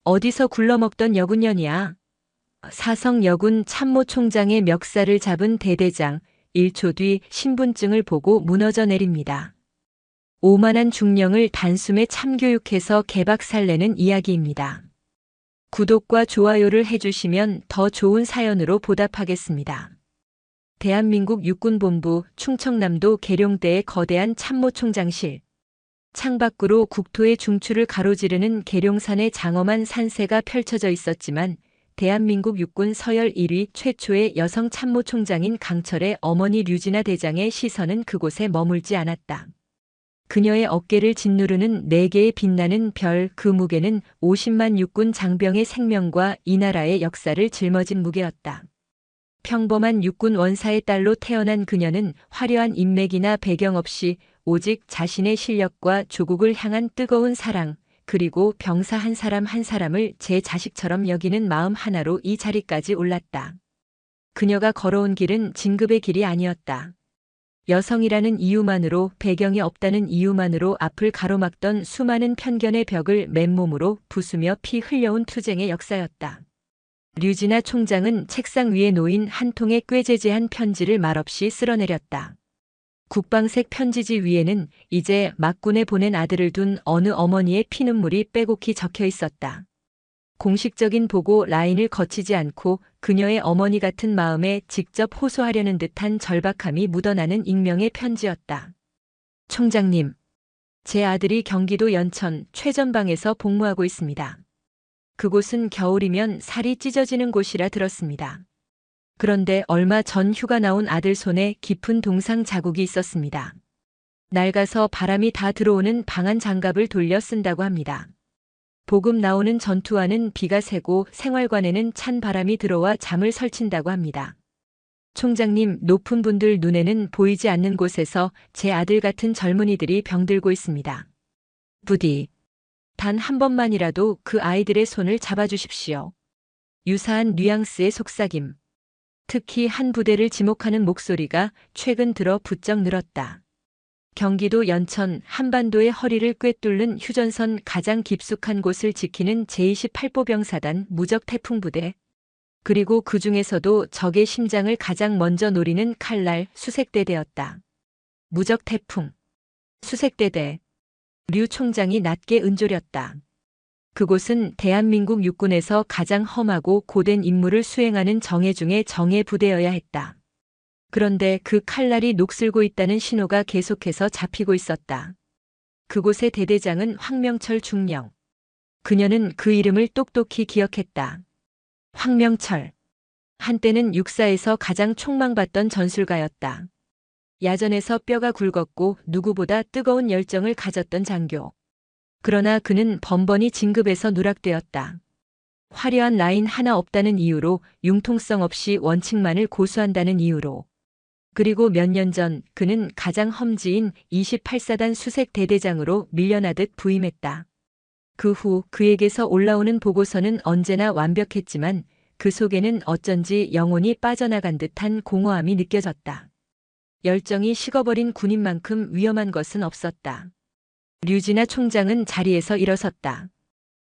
어디서 굴러먹던 여군년이야. 사성 여군 참모총장의 멱살을 잡은 대대장 1초 뒤 신분증을 보고 무너져 내립니다. 오만한 중령을 단숨에 참교육해서 개박살내는 이야기입니다. 구독과 좋아요를 해주시면 더 좋은 사연으로 보답하겠습니다. 대한민국 육군본부 충청남도 계룡대의 거대한 참모총장실. 창밖으로 국토의 중추를 가로지르는 계룡산의 장엄한 산세가 펼쳐져 있었지만 대한민국 육군 서열 1위 최초의 여성 참모총장인 강철의 어머니 류진아 대장의 시선은 그곳에 머물지 않았다. 그녀의 어깨를 짓누르는 4개의 빛나는 별, 그 무게는 50만 육군 장병의 생명과 이 나라의 역사를 짊어진 무게였다. 평범한 육군 원사의 딸로 태어난 그녀는 화려한 인맥이나 배경 없이 오직 자신의 실력과 조국을 향한 뜨거운 사랑, 그리고 병사 한 사람 한 사람을 제 자식처럼 여기는 마음 하나로 이 자리까지 올랐다. 그녀가 걸어온 길은 진급의 길이 아니었다. 여성이라는 이유만으로, 배경이 없다는 이유만으로 앞을 가로막던 수많은 편견의 벽을 맨몸으로 부수며 피 흘려온 투쟁의 역사였다. 류진아 총장은 책상 위에 놓인 한 통의 꾀재재한 편지를 말없이 쓸어내렸다. 국방색 편지지 위에는 이제 막군에 보낸 아들을 둔 어느 어머니의 피눈물이 빼곡히 적혀 있었다. 공식적인 보고 라인을 거치지 않고 그녀의 어머니 같은 마음에 직접 호소하려는 듯한 절박함이 묻어나는 익명의 편지였다. 총장님, 제 아들이 경기도 연천 최전방에서 복무하고 있습니다. 그곳은 겨울이면 살이 찢어지는 곳이라 들었습니다. 그런데 얼마 전 휴가 나온 아들 손에 깊은 동상 자국이 있었습니다. 낡아서 바람이 다 들어오는 방한 장갑을 돌려 쓴다고 합니다. 보급 나오는 전투화는 비가 새고 생활관에는 찬 바람이 들어와 잠을 설친다고 합니다. 총장님, 높은 분들 눈에는 보이지 않는 곳에서 제 아들 같은 젊은이들이 병들고 있습니다. 부디 단 한 번만이라도 그 아이들의 손을 잡아주십시오. 유사한 뉘앙스의 속삭임. 특히 한 부대를 지목하는 목소리가 최근 들어 부쩍 늘었다. 경기도 연천 한반도의 허리를 꿰뚫는 휴전선 가장 깊숙한 곳을 지키는 제28보병사단 무적태풍부대. 그리고 그 중에서도 적의 심장을 가장 먼저 노리는 칼날 수색대대였다. 무적태풍. 수색대대. 류 총장이 낮게 은조렸다. 그곳은 대한민국 육군에서 가장 험하고 고된 임무를 수행하는 정예 중의 정예 부대여야 했다. 그런데 그 칼날이 녹슬고 있다는 신호가 계속해서 잡히고 있었다. 그곳의 대대장은 황명철 중령. 그녀는 그 이름을 똑똑히 기억했다. 황명철. 한때는 육사에서 가장 촉망받던 전술가였다. 야전에서 뼈가 굵었고 누구보다 뜨거운 열정을 가졌던 장교. 그러나 그는 번번이 진급에서 누락되었다. 화려한 라인 하나 없다는 이유로, 융통성 없이 원칙만을 고수한다는 이유로. 그리고 몇 년 전 그는 가장 험지인 28사단 수색대대장으로 밀려나듯 부임했다. 그 후 그에게서 올라오는 보고서는 언제나 완벽했지만 그 속에는 어쩐지 영혼이 빠져나간 듯한 공허함이 느껴졌다. 열정이 식어버린 군인만큼 위험한 것은 없었다. 류진아 총장은 자리에서 일어섰다.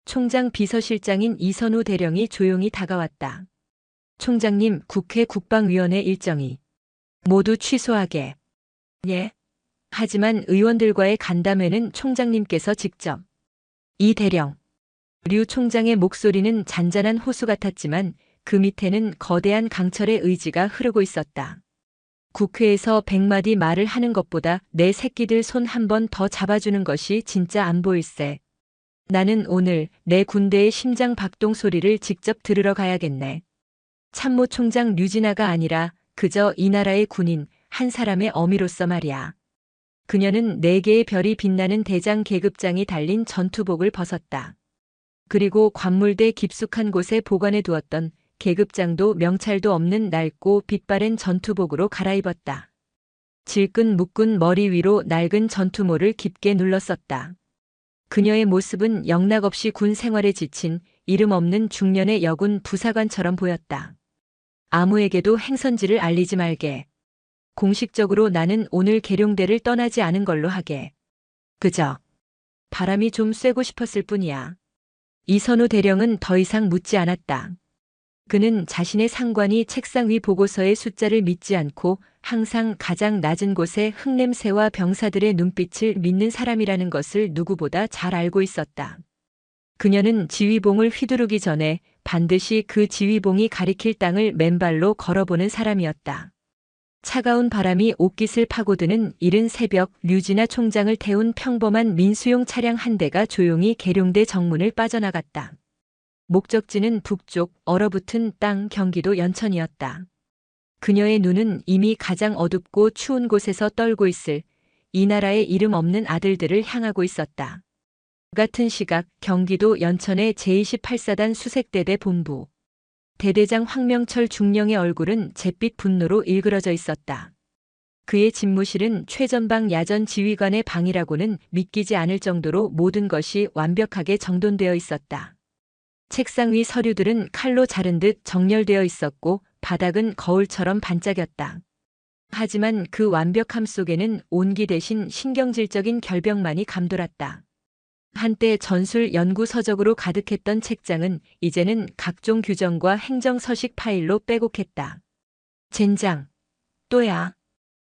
총장 비서실장인 이선우 대령이 조용히 다가왔다. 총장님, 국회 국방위원회 일정이 모두 취소하게. 예. 하지만 의원들과의 간담회는 총장님께서 직접. 이 대령. 류 총장의 목소리는 잔잔한 호수 같았지만 그 밑에는 거대한 강철의 의지가 흐르고 있었다. 국회에서 100마디 말을 하는 것보다 내 새끼들 손 한 번 더 잡아주는 것이 진짜 안 보일세. 나는 오늘 내 군대의 심장 박동 소리를 직접 들으러 가야겠네. 참모총장 류진아가 아니라 그저 이 나라의 군인 한 사람의 어미로서 말이야. 그녀는 4개의 별이 빛나는 대장 계급장이 달린 전투복을 벗었다. 그리고 관물대 깊숙한 곳에 보관해 두었던 계급장도 명찰도 없는 낡고 빛바랜 전투복으로 갈아입었다. 질끈 묶은 머리 위로 낡은 전투모를 깊게 눌렀었다. 그녀의 모습은 영락없이 군 생활에 지친 이름 없는 중년의 여군 부사관처럼 보였다. 아무에게도 행선지를 알리지 말게. 공식적으로 나는 오늘 계룡대를 떠나지 않은 걸로 하게. 그저 바람이 좀 쐬고 싶었을 뿐이야. 이선우 대령은 더 이상 묻지 않았다. 그는 자신의 상관이 책상 위 보고서의 숫자를 믿지 않고 항상 가장 낮은 곳에 흙냄새와 병사들의 눈빛을 믿는 사람이라는 것을 누구보다 잘 알고 있었다. 그녀는 지휘봉을 휘두르기 전에 반드시 그 지휘봉이 가리킬 땅을 맨발로 걸어보는 사람이었다. 차가운 바람이 옷깃을 파고드는 이른 새벽, 류진아 총장을 태운 평범한 민수용 차량 한 대가 조용히 계룡대 정문을 빠져나갔다. 목적지는 북쪽 얼어붙은 땅 경기도 연천이었다. 그녀의 눈은 이미 가장 어둡고 추운 곳에서 떨고 있을 이 나라의 이름 없는 아들들을 향하고 있었다. 같은 시각 경기도 연천의 제28사단 수색대대 본부. 대대장 황명철 중령의 얼굴은 잿빛 분노로 일그러져 있었다. 그의 집무실은 최전방 야전 지휘관의 방이라고는 믿기지 않을 정도로 모든 것이 완벽하게 정돈되어 있었다. 책상 위 서류들은 칼로 자른 듯 정렬되어 있었고 바닥은 거울처럼 반짝였다. 하지만 그 완벽함 속에는 온기 대신 신경질적인 결벽만이 감돌았다. 한때 전술 연구 서적으로 가득했던 책장은 이제는 각종 규정과 행정서식 파일로 빼곡했다. 젠장, 또야.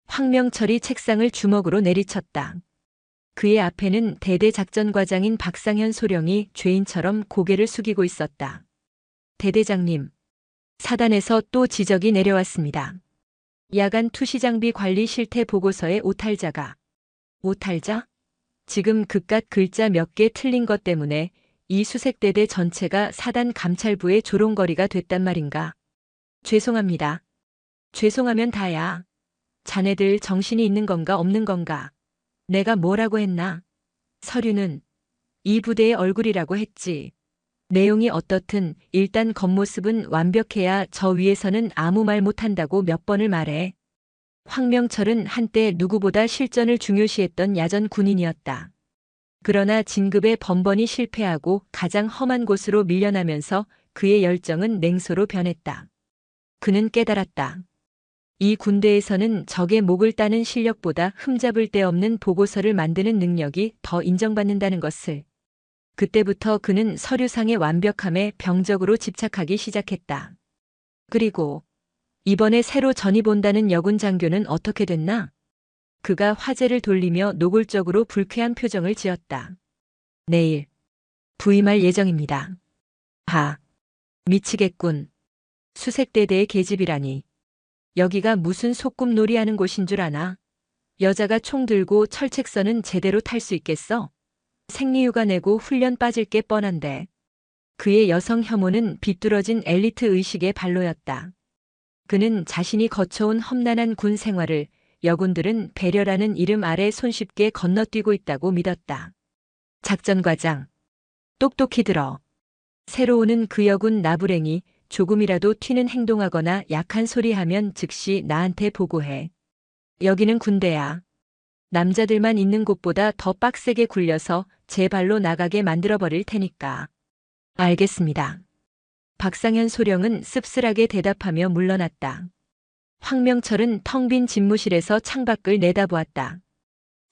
황명철이 책상을 주먹으로 내리쳤다. 그의 앞에는 대대작전과장인 박상현 소령이 죄인처럼 고개를 숙이고 있었다. 대대장님, 사단에서 또 지적이 내려왔습니다. 야간 투시장비 관리 실태 보고서의 오탈자가. 오탈자? 지금 그깟 글자 몇 개 틀린 것 때문에 이 수색대대 전체가 사단 감찰부의 조롱거리가 됐단 말인가. 죄송합니다. 죄송하면 다야. 자네들 정신이 있는 건가 없는 건가. 내가 뭐라고 했나? 서류는 이 부대의 얼굴이라고 했지. 내용이 어떻든 일단 겉모습은 완벽해야 저 위에서는 아무 말 못한다고 몇 번을 말해. 황명철은 한때 누구보다 실전을 중요시했던 야전 군인이었다. 그러나 진급에 번번이 실패하고 가장 험한 곳으로 밀려나면서 그의 열정은 냉소로 변했다. 그는 깨달았다. 이 군대에서는 적의 목을 따는 실력보다 흠잡을 데 없는 보고서를 만드는 능력이 더 인정받는다는 것을. 그때부터 그는 서류상의 완벽함에 병적으로 집착하기 시작했다. 그리고 이번에 새로 전입 온다는 여군 장교는 어떻게 됐나? 그가 화제를 돌리며 노골적으로 불쾌한 표정을 지었다. 내일 부임할 예정입니다. 하, 미치겠군. 수색대대의 계집이라니. 여기가 무슨 소꿉놀이 하는 곳인 줄 아나? 여자가 총 들고 철책선은 제대로 탈 수 있겠어? 생리휴가 내고 훈련 빠질 게 뻔한데. 그의 여성 혐오는 비뚤어진 엘리트 의식의 발로였다. 그는 자신이 거쳐온 험난한 군 생활을 여군들은 배려라는 이름 아래 손쉽게 건너뛰고 있다고 믿었다. 작전과장. 똑똑히 들어. 새로 오는 그 여군 나부랭이 조금이라도 튀는 행동하거나 약한 소리 하면 즉시 나한테 보고해. 여기는 군대야. 남자들만 있는 곳보다 더 빡세게 굴려서 제 발로 나가게 만들어버릴 테니까. 알겠습니다. 박상현 소령은 씁쓸하게 대답하며 물러났다. 황명철은 텅 빈 집무실에서 창밖을 내다보았다.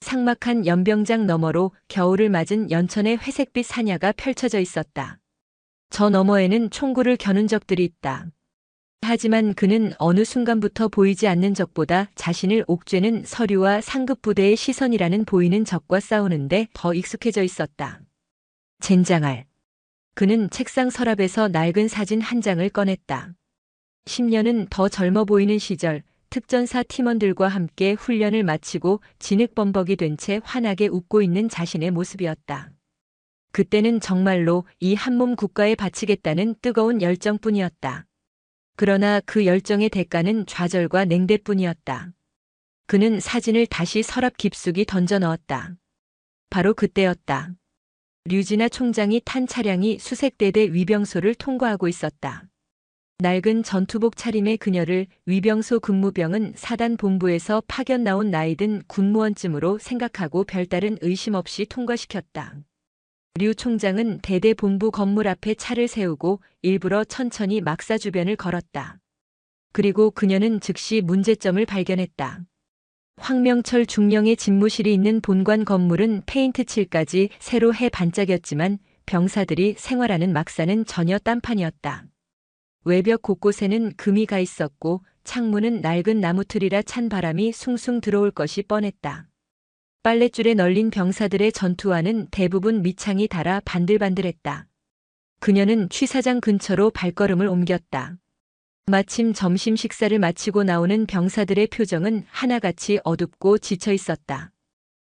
삭막한 연병장 너머로 겨울을 맞은 연천의 회색빛 산야가 펼쳐져 있었다. 저 너머에는 총구를 겨눈 적들이 있다. 하지만 그는 어느 순간부터 보이지 않는 적보다 자신을 옥죄는 서류와 상급부대의 시선이라는 보이는 적과 싸우는데 더 익숙해져 있었다. 젠장할. 그는 책상 서랍에서 낡은 사진 한 장을 꺼냈다. 10년은 더 젊어 보이는 시절 특전사 팀원들과 함께 훈련을 마치고 진흙범벅이 된 채 환하게 웃고 있는 자신의 모습이었다. 그때는 정말로 이 한몸 국가에 바치겠다는 뜨거운 열정뿐이었다. 그러나 그 열정의 대가는 좌절과 냉대뿐이었다. 그는 사진을 다시 서랍 깊숙이 던져 넣었다. 바로 그때였다. 류진아 총장이 탄 차량이 수색대대 위병소를 통과하고 있었다. 낡은 전투복 차림의 그녀를 위병소 근무병은 사단 본부에서 파견 나온 나이든 군무원쯤으로 생각하고 별다른 의심 없이 통과시켰다. 류 총장은 대대 본부 건물 앞에 차를 세우고 일부러 천천히 막사 주변을 걸었다. 그리고 그녀는 즉시 문제점을 발견했다. 황명철 중령의 집무실이 있는 본관 건물은 페인트 칠까지 새로 해 반짝였지만 병사들이 생활하는 막사는 전혀 딴판이었다. 외벽 곳곳에는 금이 가 있었고 창문은 낡은 나무틀이라 찬 바람이 숭숭 들어올 것이 뻔했다. 빨랫줄에 널린 병사들의 전투화는 대부분 밑창이 닳아 반들반들했다. 그녀는 취사장 근처로 발걸음을 옮겼다. 마침 점심 식사를 마치고 나오는 병사들의 표정은 하나같이 어둡고 지쳐 있었다.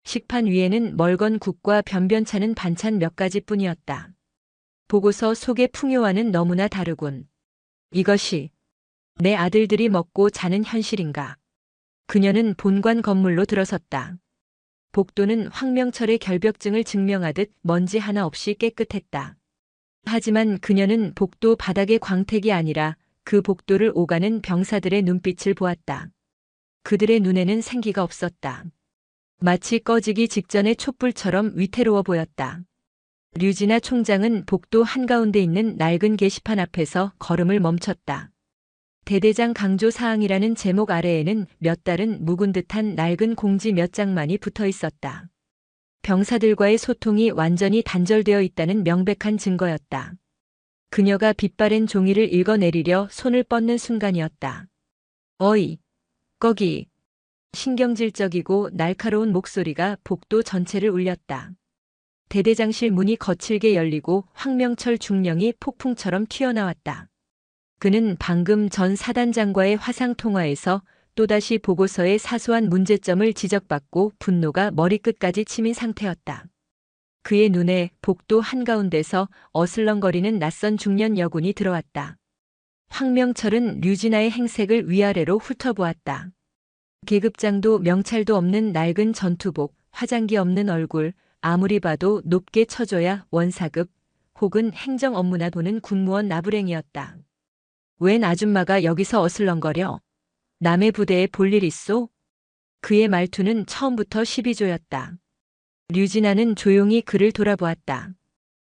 식판 위에는 멀건 국과 변변찮은 반찬 몇 가지뿐이었다. 보고서 속의 풍요와는 너무나 다르군. 이것이 내 아들들이 먹고 자는 현실인가. 그녀는 본관 건물로 들어섰다. 복도는 황명철의 결벽증을 증명하듯 먼지 하나 없이 깨끗했다. 하지만 그녀는 복도 바닥의 광택이 아니라 그 복도를 오가는 병사들의 눈빛을 보았다. 그들의 눈에는 생기가 없었다. 마치 꺼지기 직전의 촛불처럼 위태로워 보였다. 류진아 총장은 복도 한가운데 있는 낡은 게시판 앞에서 걸음을 멈췄다. 대대장 강조 사항이라는 제목 아래에는 몇 달은 묵은 듯한 낡은 공지 몇 장만이 붙어 있었다. 병사들과의 소통이 완전히 단절되어 있다는 명백한 증거였다. 그녀가 빛바랜 종이를 읽어내리려 손을 뻗는 순간이었다. 어이, 거기. 신경질적이고 날카로운 목소리가 복도 전체를 울렸다. 대대장실 문이 거칠게 열리고 황명철 중령이 폭풍처럼 튀어나왔다. 그는 방금 전 사단장과의 화상통화에서 또다시 보고서의 사소한 문제점을 지적받고 분노가 머리끝까지 치민 상태였다. 그의 눈에 복도 한가운데서 어슬렁거리는 낯선 중년 여군이 들어왔다. 황명철은 류진아의 행색을 위아래로 훑어보았다. 계급장도 명찰도 없는 낡은 전투복, 화장기 없는 얼굴, 아무리 봐도 높게 쳐줘야 원사급 혹은 행정 업무나 보는 군무원 나부랭이었다. 웬 아줌마가 여기서 어슬렁거려? 남의 부대에 볼 일 있소? 그의 말투는 처음부터 시비조였다. 류진아는 조용히 그를 돌아보았다.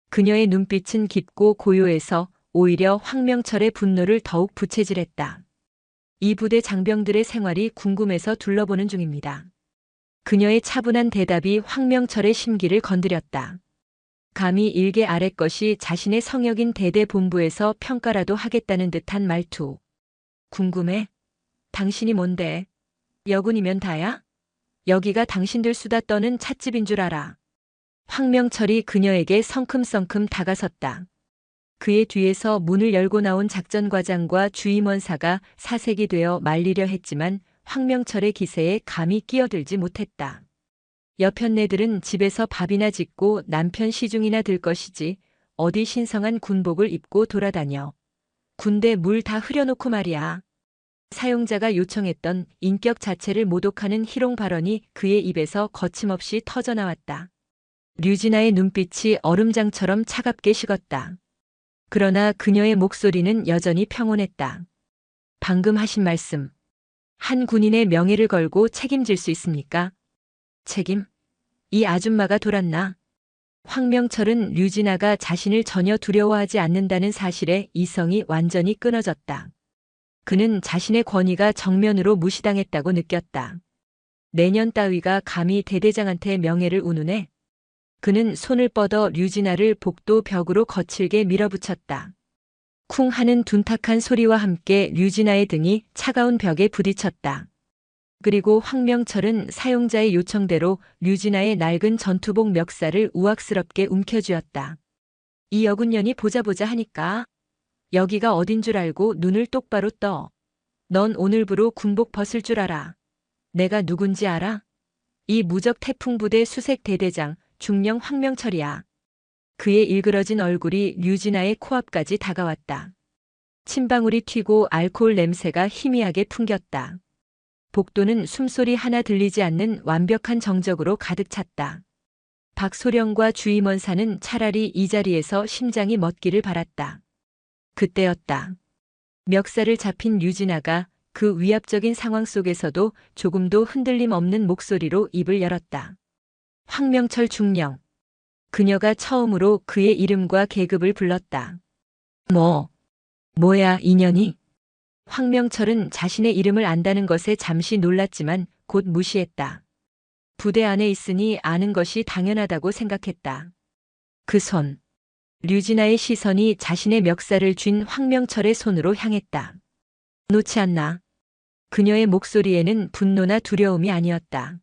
그녀의 눈빛은 깊고 고요해서 오히려 황명철의 분노를 더욱 부채질했다. 이 부대 장병들의 생활이 궁금해서 둘러보는 중입니다. 그녀의 차분한 대답이 황명철의 심기를 건드렸다. 감히 일개 아래 것이 자신의 성역인 대대 본부에서 평가라도 하겠다는 듯한 말투. 궁금해? 당신이 뭔데? 여군이면 다야? 여기가 당신들 수다 떠는 찻집인 줄 알아. 황명철이 그녀에게 성큼성큼 다가섰다. 그의 뒤에서 문을 열고 나온 작전과장과 주임원사가 사색이 되어 말리려 했지만 황명철의 기세에 감히 끼어들지 못했다. 여편네들은 집에서 밥이나 짓고 남편 시중이나 들 것이지 어디 신성한 군복을 입고 돌아다녀. 군대 물 다 흐려놓고 말이야. 사용자가 요청했던 인격 자체를 모독하는 희롱 발언이 그의 입에서 거침없이 터져나왔다. 류진아의 눈빛이 얼음장처럼 차갑게 식었다. 그러나 그녀의 목소리는 여전히 평온했다. 방금 하신 말씀, 한 군인의 명예를 걸고 책임질 수 있습니까? 책임? 이 아줌마가 돌았나? 황명철은 류진아가 자신을 전혀 두려워하지 않는다는 사실에 이성이 완전히 끊어졌다. 그는 자신의 권위가 정면으로 무시당했다고 느꼈다. 내년 따위가 감히 대대장한테 명예를 운운해? 그는 손을 뻗어 류진아를 복도 벽으로 거칠게 밀어붙였다. 쿵 하는 둔탁한 소리와 함께 류진아의 등이 차가운 벽에 부딪혔다. 그리고 황명철은 사용자의 요청대로 류진아의 낡은 전투복 멱살을 우악스럽게 움켜쥐었다. 이 여군년이 보자 하니까 여기가 어딘 줄 알고 눈을 똑바로 떠. 넌 오늘부로 군복 벗을 줄 알아. 내가 누군지 알아? 이 무적 태풍부대 수색 대대장 중령 황명철이야. 그의 일그러진 얼굴이 류진아의 코앞까지 다가왔다. 침방울이 튀고 알코올 냄새가 희미하게 풍겼다. 복도는 숨소리 하나 들리지 않는 완벽한 정적으로 가득 찼다. 박소령과 주임원사는 차라리 이 자리에서 심장이 멎기를 바랐다. 그때였다. 멱살을 잡힌 류진아가 그 위압적인 상황 속에서도 조금도 흔들림 없는 목소리로 입을 열었다. 황명철 중령. 그녀가 처음으로 그의 이름과 계급을 불렀다. 뭐야 인연이? 황명철은 자신의 이름을 안다는 것에 잠시 놀랐지만 곧 무시했다. 부대 안에 있으니 아는 것이 당연하다고 생각했다. 그 손. 류진아의 시선이 자신의 멱살을 쥔 황명철의 손으로 향했다. 놓지 않나. 그녀의 목소리에는 분노나 두려움이 아니었다.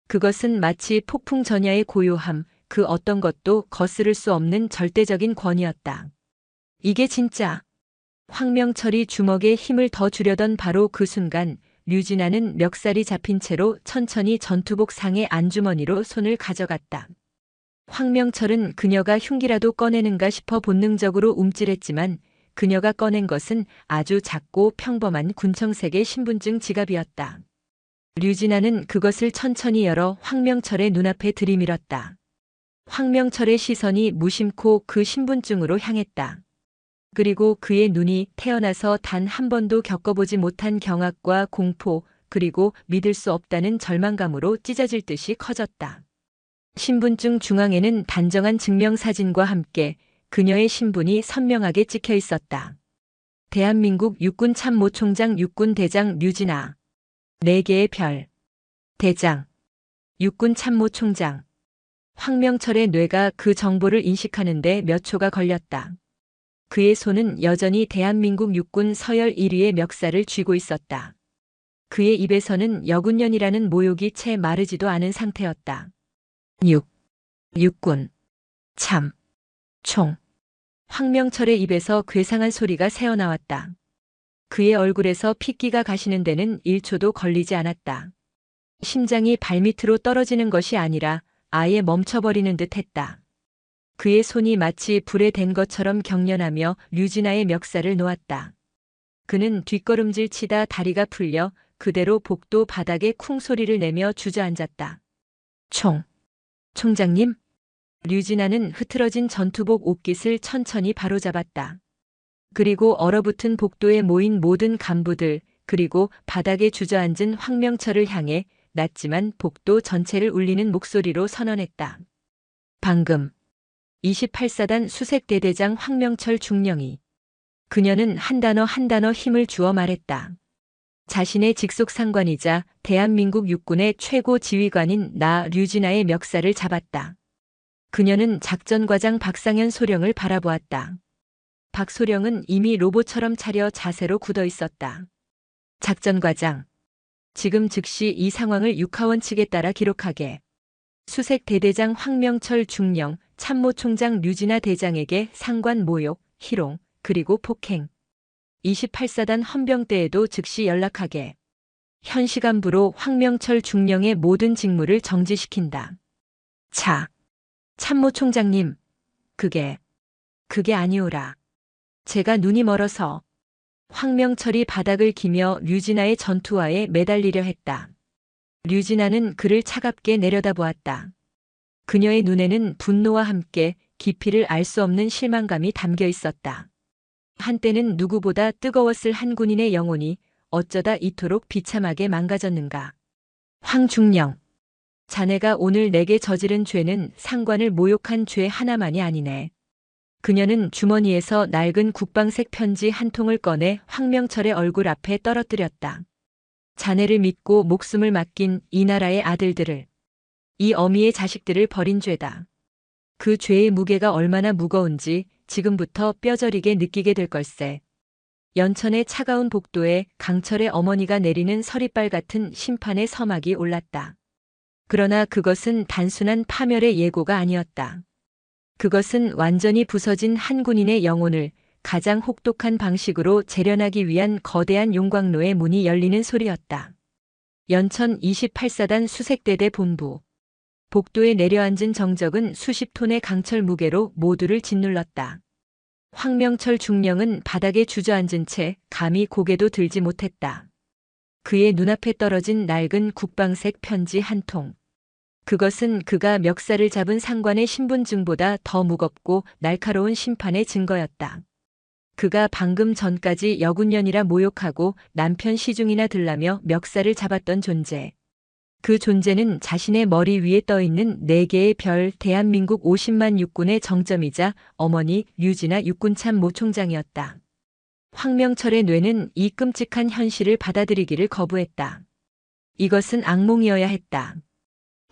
그것은 마치 폭풍 전야의 고요함, 그 어떤 것도 거스를 수 없는 절대적인 권위였다. 이게 진짜. 황명철이 주먹에 힘을 더 주려던 바로 그 순간 류진아는 멱살이 잡힌 채로 천천히 전투복 상의 안주머니로 손을 가져갔다. 황명철은 그녀가 흉기라도 꺼내는가 싶어 본능적으로 움찔했지만 그녀가 꺼낸 것은 아주 작고 평범한 군청색의 신분증 지갑이었다. 류진아는 그것을 천천히 열어 황명철의 눈앞에 들이밀었다. 황명철의 시선이 무심코 그 신분증으로 향했다. 그리고 그의 눈이 태어나서 단 한 번도 겪어보지 못한 경악과 공포, 그리고 믿을 수 없다는 절망감으로 찢어질 듯이 커졌다. 신분증 중앙에는 단정한 증명사진과 함께 그녀의 신분이 선명하게 찍혀 있었다. 대한민국 육군참모총장 육군대장 류진아. 4개의 별. 대장. 육군참모총장. 황명철의 뇌가 그 정보를 인식하는데 몇 초가 걸렸다. 그의 손은 여전히 대한민국 육군 서열 1위의 멱살을 쥐고 있었다. 그의 입에서는 여군년이라는 모욕이 채 마르지도 않은 상태였다. 육군, 참, 총. 황명철의 입에서 괴상한 소리가 새어나왔다. 그의 얼굴에서 핏기가 가시는 데는 1초도 걸리지 않았다. 심장이 발밑으로 떨어지는 것이 아니라 아예 멈춰버리는 듯 했다. 그의 손이 마치 불에 댄 것처럼 경련하며 류진아의 멱살을 놓았다. 그는 뒷걸음질 치다 다리가 풀려 그대로 복도 바닥에 쿵 소리를 내며 주저앉았다. 총장님? 류진아는 흐트러진 전투복 옷깃을 천천히 바로잡았다. 그리고 얼어붙은 복도에 모인 모든 간부들, 그리고 바닥에 주저앉은 황명철을 향해 낮지만 복도 전체를 울리는 목소리로 선언했다. 방금 28사단 수색대대장 황명철 중령이. 그녀는 한 단어 한 단어 힘을 주어 말했다. 자신의 직속 상관이자 대한민국 육군의 최고 지휘관인 나 류진아의 멱살을 잡았다. 그녀는 작전과장 박상현 소령을 바라보았다. 박 소령은 이미 로봇처럼 차려 자세로 굳어 있었다. 작전과장. 지금 즉시 이 상황을 육하원 측에 따라 기록하게. 수색대대장 황명철 중령, 참모총장 류진아 대장에게 상관 모욕, 희롱, 그리고 폭행. 28사단 헌병대에도 즉시 연락하게. 현 시간부로 황명철 중령의 모든 직무를 정지시킨다. 참모총장님, 그게 아니오라. 제가 눈이 멀어서. 황명철이 바닥을 기며 류진아의 전투화에 매달리려 했다. 류진아는 그를 차갑게 내려다보았다. 그녀의 눈에는 분노와 함께 깊이를 알 수 없는 실망감이 담겨 있었다. 한때는 누구보다 뜨거웠을 한 군인의 영혼이 어쩌다 이토록 비참하게 망가졌는가. 황중령. 자네가 오늘 내게 저지른 죄는 상관을 모욕한 죄 하나만이 아니네. 그녀는 주머니에서 낡은 국방색 편지 한 통을 꺼내 황명철의 얼굴 앞에 떨어뜨렸다. 자네를 믿고 목숨을 맡긴 이 나라의 아들들을, 이 어미의 자식들을 버린 죄다. 그 죄의 무게가 얼마나 무거운지 지금부터 뼈저리게 느끼게 될 걸세. 연천의 차가운 복도에 강철의 어머니가 내리는 서리빨 같은 심판의 서막이 올랐다. 그러나 그것은 단순한 파멸의 예고가 아니었다. 그것은 완전히 부서진 한 군인의 영혼을 가장 혹독한 방식으로 재련하기 위한 거대한 용광로의 문이 열리는 소리였다. 연천 28사단 수색대대 본부. 복도에 내려앉은 정적은 수십 톤의 강철 무게로 모두를 짓눌렀다. 황명철 중령은 바닥에 주저앉은 채 감히 고개도 들지 못했다. 그의 눈앞에 떨어진 낡은 국방색 편지 한 통. 그것은 그가 멱살을 잡은 상관의 신분증보다 더 무겁고 날카로운 심판의 증거였다. 그가 방금 전까지 여군년이라 모욕하고 남편 시중이나 들라며 멱살을 잡았던 존재. 그 존재는 자신의 머리 위에 떠있는 4개의 별 대한민국 50만 육군의 정점이자 어머니 류진아 육군참모총장이었다. 황명철의 뇌는 이 끔찍한 현실을 받아들이기를 거부했다. 이것은 악몽이어야 했다.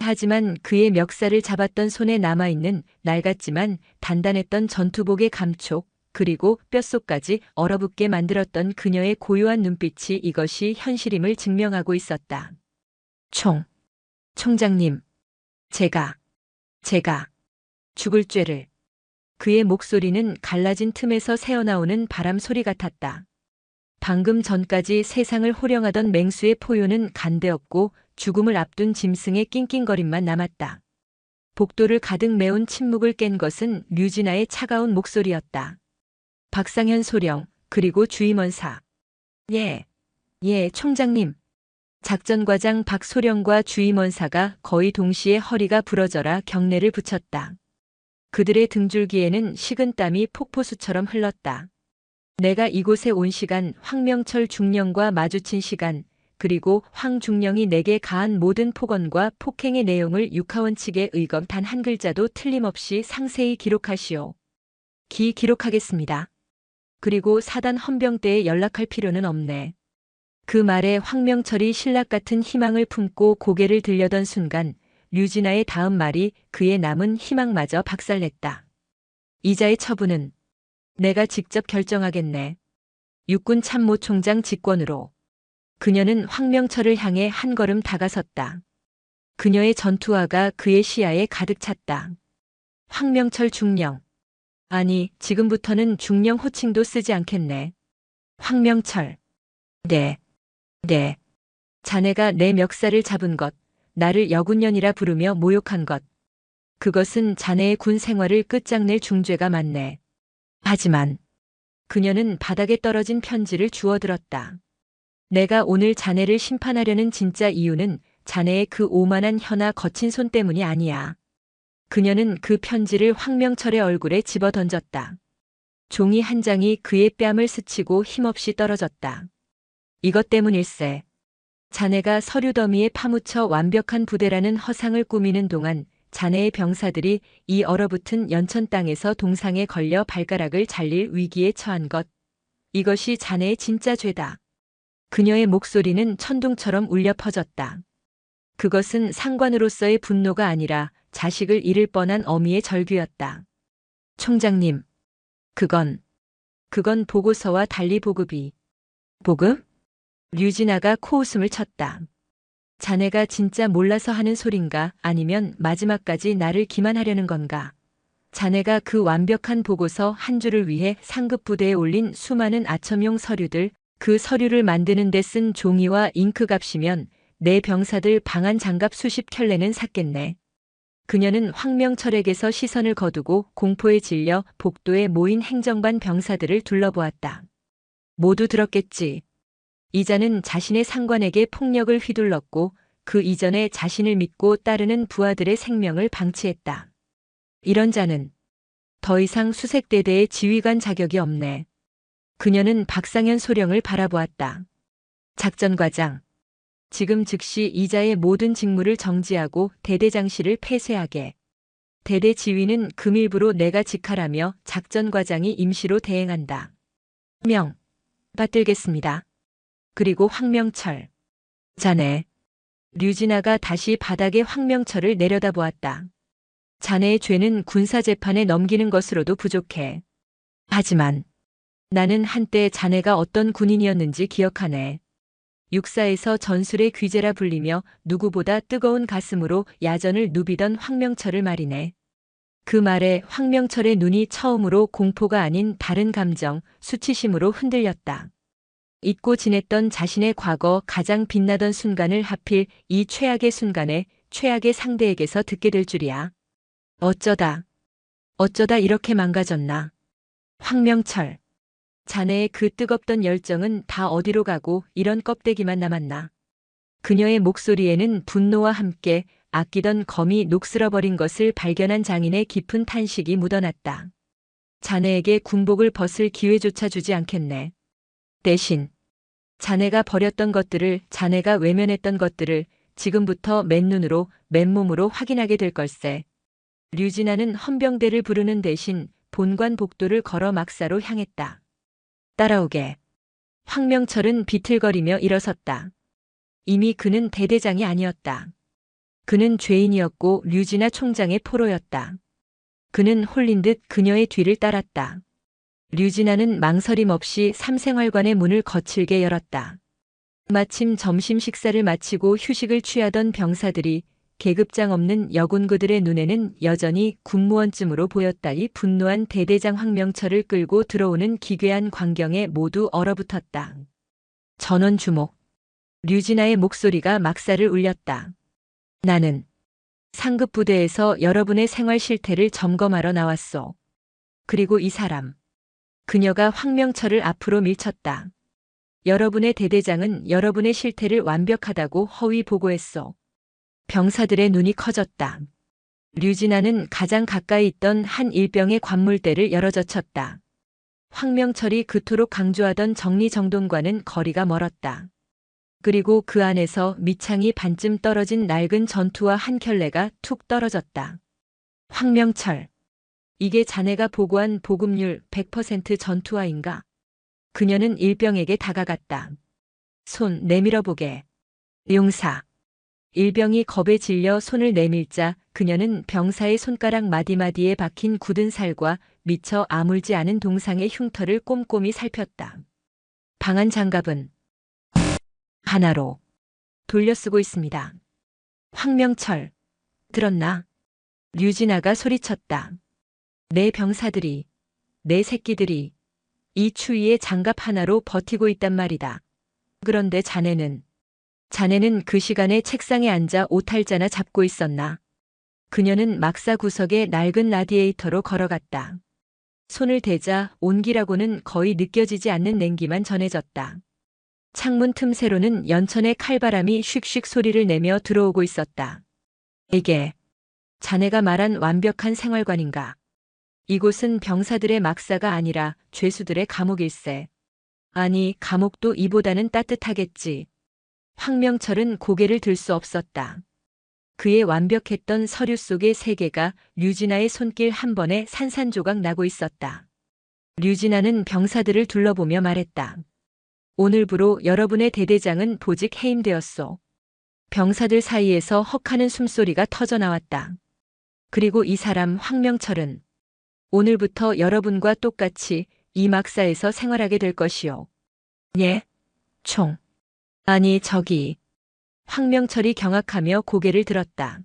하지만 그의 멱살을 잡았던 손에 남아있는 낡았지만 단단했던 전투복의 감촉, 그리고 뼛속까지 얼어붙게 만들었던 그녀의 고요한 눈빛이 이것이 현실임을 증명하고 있었다. 총장님, 제가 죽을 죄를. 그의 목소리는 갈라진 틈에서 새어나오는 바람 소리 같았다. 방금 전까지 세상을 호령하던 맹수의 포효는 간대없고 죽음을 앞둔 짐승의 낑낑거림만 남았다. 복도를 가득 메운 침묵을 깬 것은 류진아의 차가운 목소리였다. 박상현 소령, 그리고 주임원사. 예, 총장님. 작전과장 박소령과 주임원사가 거의 동시에 허리가 부러져라 경례를 붙였다. 그들의 등줄기에는 식은땀이 폭포수처럼 흘렀다. 내가 이곳에 온 시간, 황명철 중령과 마주친 시간, 그리고 황 중령이 내게 가한 모든 폭언과 폭행의 내용을 육하원 측의 의검 단 한 글자도 틀림없이 상세히 기록하시오. 기록하겠습니다. 그리고 사단 헌병대에 연락할 필요는 없네. 그 말에 황명철이 신락 같은 희망을 품고 고개를 들려던 순간 류진아의 다음 말이 그의 남은 희망마저 박살냈다. 이자의 처분은 내가 직접 결정하겠네. 육군 참모총장 직권으로. 그녀는 황명철을 향해 한 걸음 다가섰다. 그녀의 전투화가 그의 시야에 가득 찼다. 황명철 중령. 아니, 지금부터는 중령 호칭도 쓰지 않겠네. 황명철. 네. 자네가 내 멱살을 잡은 것, 나를 여군년이라 부르며 모욕한 것. 그것은 자네의 군 생활을 끝장낼 중죄가 맞네. 하지만 그녀는 바닥에 떨어진 편지를 주워들었다. 내가 오늘 자네를 심판하려는 진짜 이유는 자네의 그 오만한 혀나 거친 손 때문이 아니야. 그녀는 그 편지를 황명철의 얼굴에 집어던졌다. 종이 한 장이 그의 뺨을 스치고 힘없이 떨어졌다. 이것 때문일세. 자네가 서류 더미에 파묻혀 완벽한 부대라는 허상을 꾸미는 동안 자네의 병사들이 이 얼어붙은 연천 땅에서 동상에 걸려 발가락을 잘릴 위기에 처한 것. 이것이 자네의 진짜 죄다. 그녀의 목소리는 천둥처럼 울려 퍼졌다. 그것은 상관으로서의 분노가 아니라 자식을 잃을 뻔한 어미의 절규였다. 총장님, 그건 보고서와 달리 보급이. 보급? 류진아가 코웃음을 쳤다. 자네가 진짜 몰라서 하는 소린가 아니면 마지막까지 나를 기만하려는 건가? 자네가 그 완벽한 보고서 한 줄을 위해 상급 부대에 올린 수많은 아첨용 서류들, 그 서류를 만드는 데 쓴 종이와 잉크 값이면 내 병사들 방한 장갑 수십 켤레는 샀겠네. 그녀는 황명철에게서 시선을 거두고 공포에 질려 복도에 모인 행정반 병사들을 둘러보았다. 모두 들었겠지. 이자는 자신의 상관에게 폭력을 휘둘렀고 그 이전에 자신을 믿고 따르는 부하들의 생명을 방치했다. 이런 자는 더 이상 수색대대의 지휘관 자격이 없네. 그녀는 박상현 소령을 바라보았다. 작전과장. 지금 즉시 이자의 모든 직무를 정지하고 대대장실을 폐쇄하게. 대대 지휘는 금일부로 내가 직할하며 작전과장이 임시로 대행한다. 명. 받들겠습니다. 그리고 황명철. 자네. 류진아가 다시 바닥에 황명철을 내려다보았다. 자네의 죄는 군사재판에 넘기는 것으로도 부족해. 하지만 나는 한때 자네가 어떤 군인이었는지 기억하네. 육사에서 전술의 귀재라 불리며 누구보다 뜨거운 가슴으로 야전을 누비던 황명철을 말이네. 그 말에 황명철의 눈이 처음으로 공포가 아닌 다른 감정, 수치심으로 흔들렸다. 잊고 지냈던 자신의 과거 가장 빛나던 순간을 하필 이 최악의 순간에 최악의 상대에게서 듣게 될 줄이야. 어쩌다 이렇게 망가졌나. 황명철. 자네의 그 뜨겁던 열정은 다 어디로 가고 이런 껍데기만 남았나. 그녀의 목소리에는 분노와 함께 아끼던 검이 녹슬어버린 것을 발견한 장인의 깊은 탄식이 묻어났다. 자네에게 군복을 벗을 기회조차 주지 않겠네. 대신 자네가 버렸던 것들을, 자네가 외면했던 것들을 지금부터 맨눈으로 맨몸으로 확인하게 될 걸세. 류진아는 헌병대를 부르는 대신 본관 복도를 걸어 막사로 향했다. 따라오게. 황명철은 비틀거리며 일어섰다. 이미 그는 대대장이 아니었다. 그는 죄인이었고 류진아 총장의 포로였다. 그는 홀린 듯 그녀의 뒤를 따랐다. 류진아는 망설임 없이 삼생활관의 문을 거칠게 열었다. 마침 점심 식사를 마치고 휴식을 취하던 병사들이 계급장 없는 여군그들의 눈에는 여전히 군무원쯤으로 보였다. 이 분노한 대대장 황명철을 끌고 들어오는 기괴한 광경에 모두 얼어붙었다. 전원 주목. 류진아의 목소리가 막사를 울렸다. 나는 상급 부대에서 여러분의 생활 실태를 점검하러 나왔소. 그리고 이 사람. 그녀가 황명철을 앞으로 밀쳤다. 여러분의 대대장은 여러분의 실태를 완벽하다고 허위 보고했소. 병사들의 눈이 커졌다. 류진아는 가장 가까이 있던 한 일병의 관물대를 열어젖혔다. 황명철이 그토록 강조하던 정리정돈과는 거리가 멀었다. 그리고 그 안에서 밑창이 반쯤 떨어진 낡은 전투화 한 켤레가 툭 떨어졌다. 황명철, 이게 자네가 보고한 보급률 100% 전투화인가? 그녀는 일병에게 다가갔다. 손 내밀어 보게. 용사. 일병이 겁에 질려 손을 내밀자 그녀는 병사의 손가락 마디마디에 박힌 굳은 살과 미처 아물지 않은 동상의 흉터를 꼼꼼히 살폈다. 방한 장갑은 하나로 돌려 쓰고 있습니다. 황명철, 들었나? 류진아가 소리쳤다. 내 병사들이, 내 새끼들이 이 추위에 장갑 하나로 버티고 있단 말이다. 그런데 자네는 그 시간에 책상에 앉아 오탈자나 잡고 있었나? 그녀는 막사 구석에 낡은 라디에이터로 걸어갔다. 손을 대자 온기라고는 거의 느껴지지 않는 냉기만 전해졌다. 창문 틈새로는 연천의 칼바람이 슉슉 소리를 내며 들어오고 있었다. 이게 자네가 말한 완벽한 생활관인가? 이곳은 병사들의 막사가 아니라 죄수들의 감옥일세. 아니, 감옥도 이보다는 따뜻하겠지. 황명철은 고개를 들 수 없었다. 그의 완벽했던 서류 속의 세계가 류진아의 손길 한 번에 산산조각 나고 있었다. 류진아는 병사들을 둘러보며 말했다. 오늘부로 여러분의 대대장은 보직 해임되었소. 병사들 사이에서 헉하는 숨소리가 터져나왔다. 그리고 이 사람 황명철은 오늘부터 여러분과 똑같이 이 막사에서 생활하게 될 것이요. 예? 총. 아니 저기. 황명철이 경악하며 고개를 들었다.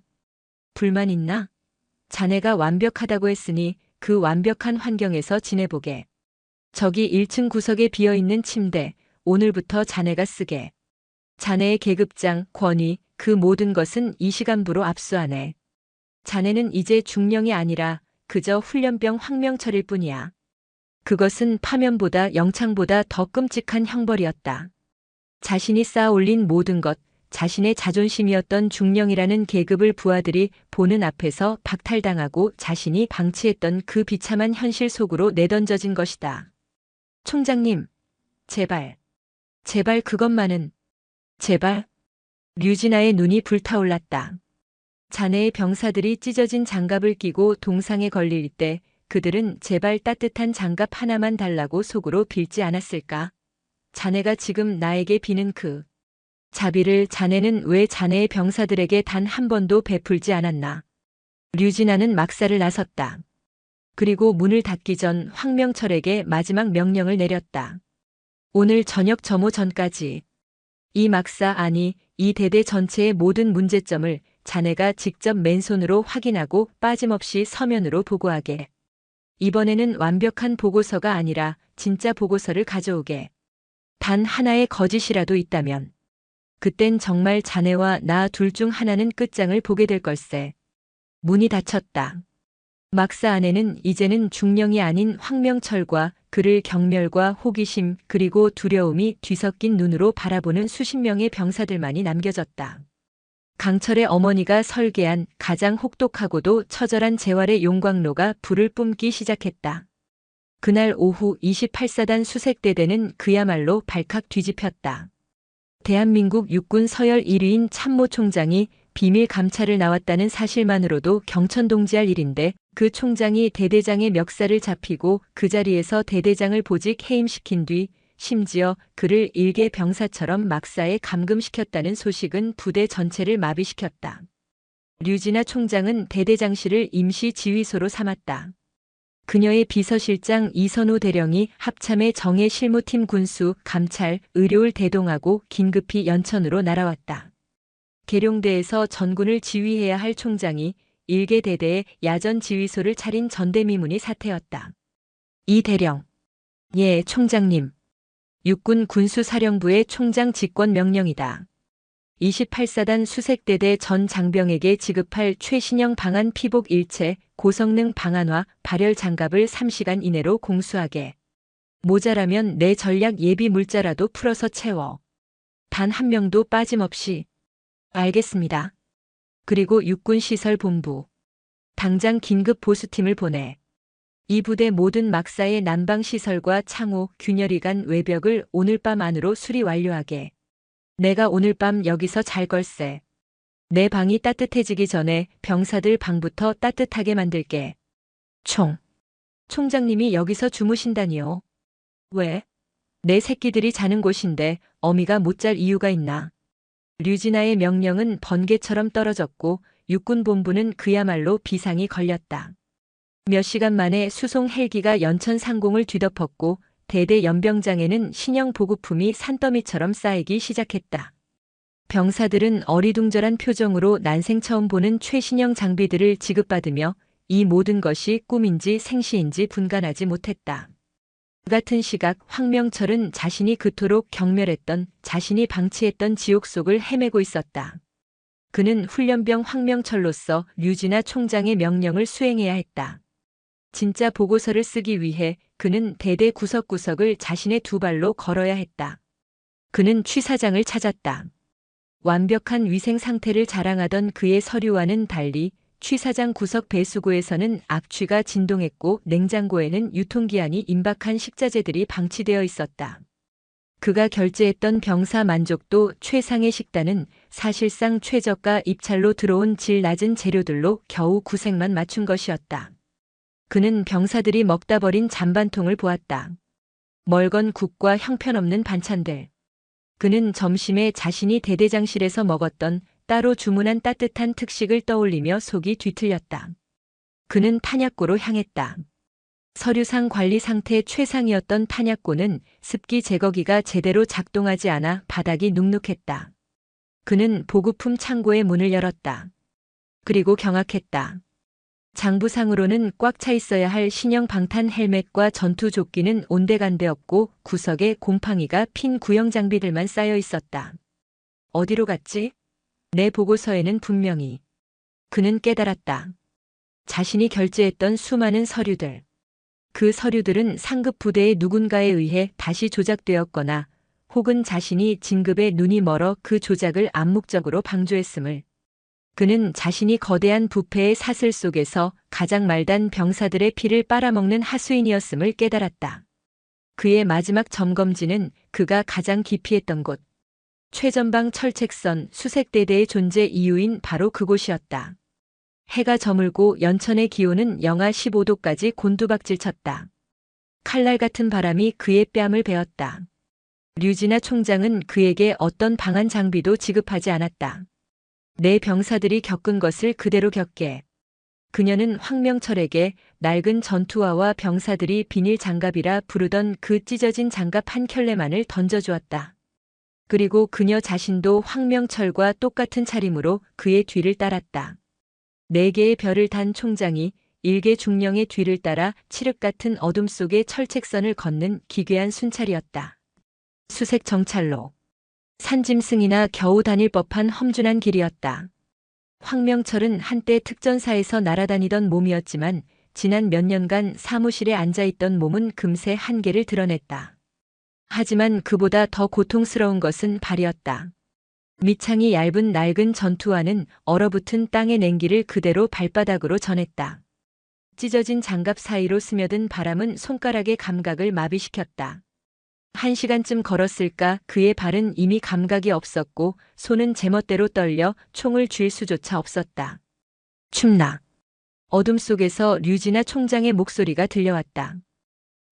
불만 있나? 자네가 완벽하다고 했으니 그 완벽한 환경에서 지내보게. 저기 1층 구석에 비어있는 침대, 오늘부터 자네가 쓰게. 자네의 계급장, 권위, 그 모든 것은 이 시간부로 압수하네. 자네는 이제 중령이 아니라 그저 훈련병 황명철일 뿐이야. 그것은 파면보다 영창보다 더 끔찍한 형벌이었다. 자신이 쌓아올린 모든 것, 자신의 자존심이었던 중령이라는 계급을 부하들이 보는 앞에서 박탈당하고 자신이 방치했던 그 비참한 현실 속으로 내던져진 것이다. 총장님, 제발, 제발 그것만은, 제발. 류진아의 눈이 불타올랐다. 자네의 병사들이 찢어진 장갑을 끼고 동상에 걸릴 때 그들은 제발 따뜻한 장갑 하나만 달라고 속으로 빌지 않았을까? 자네가 지금 나에게 비는 그 자비를 자네는 왜 자네의 병사들에게 단 한 번도 베풀지 않았나? 류진아는 막사를 나섰다. 그리고 문을 닫기 전 황명철에게 마지막 명령을 내렸다. 오늘 저녁 점호 전까지 이 막사 아니 이 대대 전체의 모든 문제점을 자네가 직접 맨손으로 확인하고 빠짐없이 서면으로 보고하게. 이번에는 완벽한 보고서가 아니라 진짜 보고서를 가져오게. 단 하나의 거짓이라도 있다면 그땐 정말 자네와 나 둘 중 하나는 끝장을 보게 될 걸세. 문이 닫혔다. 막사 안에는 이제는 중령이 아닌 황명철과 그를 경멸과 호기심 그리고 두려움이 뒤섞인 눈으로 바라보는 수십 명의 병사들만이 남겨졌다. 강철의 어머니가 설계한 가장 혹독하고도 처절한 재활의 용광로가 불을 뿜기 시작했다. 그날 오후 28사단 수색대대는 그야말로 발칵 뒤집혔다. 대한민국 육군 서열 1위인 참모총장이 비밀 감찰을 나왔다는 사실만으로도 경천동지할 일인데 그 총장이 대대장의 멱살을 잡히고 그 자리에서 대대장을 보직 해임시킨 뒤 심지어 그를 일개 병사처럼 막사에 감금시켰다는 소식은 부대 전체를 마비시켰다. 류진아 총장은 대대장실을 임시 지휘소로 삼았다. 그녀의 비서실장 이선호 대령이 합참의 정예 실무팀 군수, 감찰, 의료를 대동하고 긴급히 연천으로 날아왔다. 계룡대에서 전군을 지휘해야 할 총장이 일개 대대에 야전 지휘소를 차린 전대미문이 사태였다. 이 대령. 예, 총장님. 육군 군수사령부의 총장 직권 명령이다. 28사단 수색대대 전 장병에게 지급할 최신형 방한 피복 일체, 고성능 방한화, 발열 장갑을 3시간 이내로 공수하게. 모자라면 내 전략 예비 물자라도 풀어서 채워. 단 한 명도 빠짐없이. 알겠습니다. 그리고 육군시설본부. 당장 긴급 보수팀을 보내. 이 부대 모든 막사의 난방시설과 창호, 균열이 간 외벽을 오늘 밤 안으로 수리 완료하게. 내가 오늘 밤 여기서 잘 걸세. 내 방이 따뜻해지기 전에 병사들 방부터 따뜻하게 만들게. 총장님이 여기서 주무신다니요. 왜? 내 새끼들이 자는 곳인데 어미가 못 잘 이유가 있나. 류진아의 명령은 번개처럼 떨어졌고 육군본부는 그야말로 비상이 걸렸다. 몇 시간 만에 수송 헬기가 연천 상공을 뒤덮었고 대대 연병장에는 신형 보급품이 산더미처럼 쌓이기 시작했다. 병사들은 어리둥절한 표정으로 난생 처음 보는 최신형 장비들을 지급받으며 이 모든 것이 꿈인지 생시인지 분간하지 못했다. 그 같은 시각 황명철은 자신이 그토록 경멸했던, 자신이 방치했던 지옥 속을 헤매고 있었다. 그는 훈련병 황명철로서 류진아 총장의 명령을 수행해야 했다. 진짜 보고서를 쓰기 위해 그는 대대 구석구석을 자신의 두 발로 걸어야 했다. 그는 취사장을 찾았다. 완벽한 위생 상태를 자랑하던 그의 서류와는 달리 취사장 구석 배수구에서는 악취가 진동했고 냉장고에는 유통기한이 임박한 식자재들이 방치되어 있었다. 그가 결제했던 병사 만족도 최상의 식단은 사실상 최저가 입찰로 들어온 질 낮은 재료들로 겨우 구색만 맞춘 것이었다. 그는 병사들이 먹다 버린 잔반통을 보았다. 멀건 국과 형편없는 반찬들. 그는 점심에 자신이 대대장실에서 먹었던 따로 주문한 따뜻한 특식을 떠올리며 속이 뒤틀렸다. 그는 탄약고로 향했다. 서류상 관리 상태 최상이었던 탄약고는 습기 제거기가 제대로 작동하지 않아 바닥이 눅눅했다. 그는 보급품 창고의 문을 열었다. 그리고 경악했다. 장부상으로는 꽉 차 있어야 할 신형 방탄 헬멧과 전투 조끼는 온데간데 없고 구석에 곰팡이가 핀 구형 장비들만 쌓여 있었다. 어디로 갔지? 내 보고서에는 분명히. 그는 깨달았다. 자신이 결제했던 수많은 서류들. 그 서류들은 상급 부대의 누군가에 의해 다시 조작되었거나 혹은 자신이 진급에 눈이 멀어 그 조작을 암묵적으로 방조했음을. 그는 자신이 거대한 부패의 사슬 속에서 가장 말단 병사들의 피를 빨아먹는 하수인이었음을 깨달았다. 그의 마지막 점검지는 그가 가장 기피했던 곳. 최전방 철책선 수색대대의 존재 이유인 바로 그곳이었다. 해가 저물고 연천의 기온은 영하 15도까지 곤두박질 쳤다. 칼날 같은 바람이 그의 뺨을 베었다. 류진아 총장은 그에게 어떤 방한 장비도 지급하지 않았다. 내 병사들이 겪은 것을 그대로 겪게. 그녀는 황명철에게 낡은 전투화와 병사들이 비닐 장갑이라 부르던 그 찢어진 장갑 한 켤레만을 던져주었다. 그리고 그녀 자신도 황명철과 똑같은 차림으로 그의 뒤를 따랐다. 4개의 별을 단 총장이 일개 중령의 뒤를 따라 칠흑 같은 어둠 속의 철책선을 걷는 기괴한 순찰이었다. 수색 정찰로. 산짐승이나 겨우 다닐 법한 험준한 길이었다. 황명철은 한때 특전사에서 날아다니던 몸이었지만 지난 몇 년간 사무실에 앉아있던 몸은 금세 한계를 드러냈다. 하지만 그보다 더 고통스러운 것은 발이었다. 밑창이 얇은 낡은 전투화는 얼어붙은 땅의 냉기를 그대로 발바닥으로 전했다. 찢어진 장갑 사이로 스며든 바람은 손가락의 감각을 마비시켰다. 1시간쯤 걸었을까 그의 발은 이미 감각이 없었고 손은 제멋대로 떨려 총을 쥘 수조차 없었다. 춥나. 어둠 속에서 류진아 총장의 목소리가 들려왔다.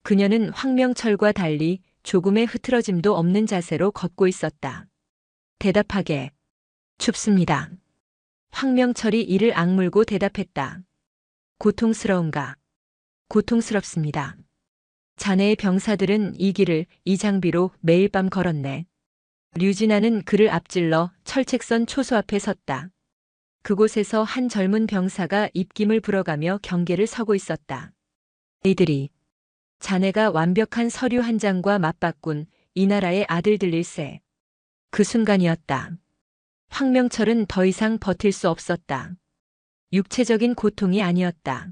그녀는 황명철과 달리 조금의 흐트러짐도 없는 자세로 걷고 있었다. 대답하게. 춥습니다. 황명철이 이를 악물고 대답했다. 고통스러운가? 고통스럽습니다. 자네의 병사들은 이 길을 이 장비로 매일 밤 걸었네. 류진아는 그를 앞질러 철책선 초소 앞에 섰다. 그곳에서 한 젊은 병사가 입김을 불어가며 경계를 서고 있었다. 이들이 자네가 완벽한 서류 한 장과 맞바꾼 이 나라의 아들들일세. 그 순간이었다. 황명철은 더 이상 버틸 수 없었다. 육체적인 고통이 아니었다.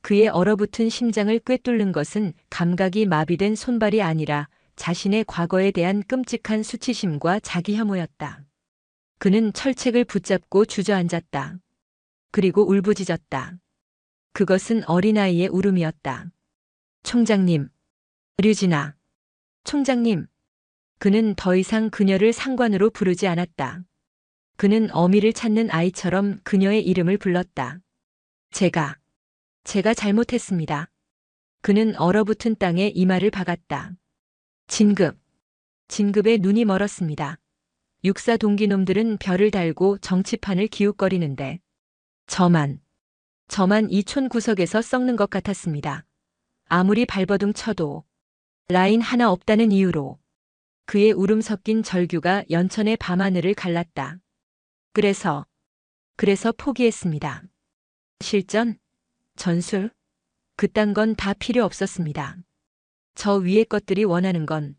그의 얼어붙은 심장을 꿰뚫는 것은 감각이 마비된 손발이 아니라 자신의 과거에 대한 끔찍한 수치심과 자기 혐오였다. 그는 철책을 붙잡고 주저앉았다. 그리고 울부짖었다. 그것은 어린아이의 울음이었다. 총장님, 류진아, 총장님. 그는 더 이상 그녀를 상관으로 부르지 않았다. 그는 어미를 찾는 아이처럼 그녀의 이름을 불렀다. 제가 잘못했습니다. 그는 얼어붙은 땅에 이마를 박았다. 진급에 눈이 멀었습니다. 육사 동기놈들은 별을 달고 정치판을 기웃거리는데 저만 이 촌 구석에서 썩는 것 같았습니다. 아무리 발버둥 쳐도 라인 하나 없다는 이유로. 그의 울음 섞인 절규가 연천의 밤하늘을 갈랐다. 그래서 포기했습니다. 실전? 전술? 그딴 건 다 필요 없었습니다. 저 위의 것들이 원하는 건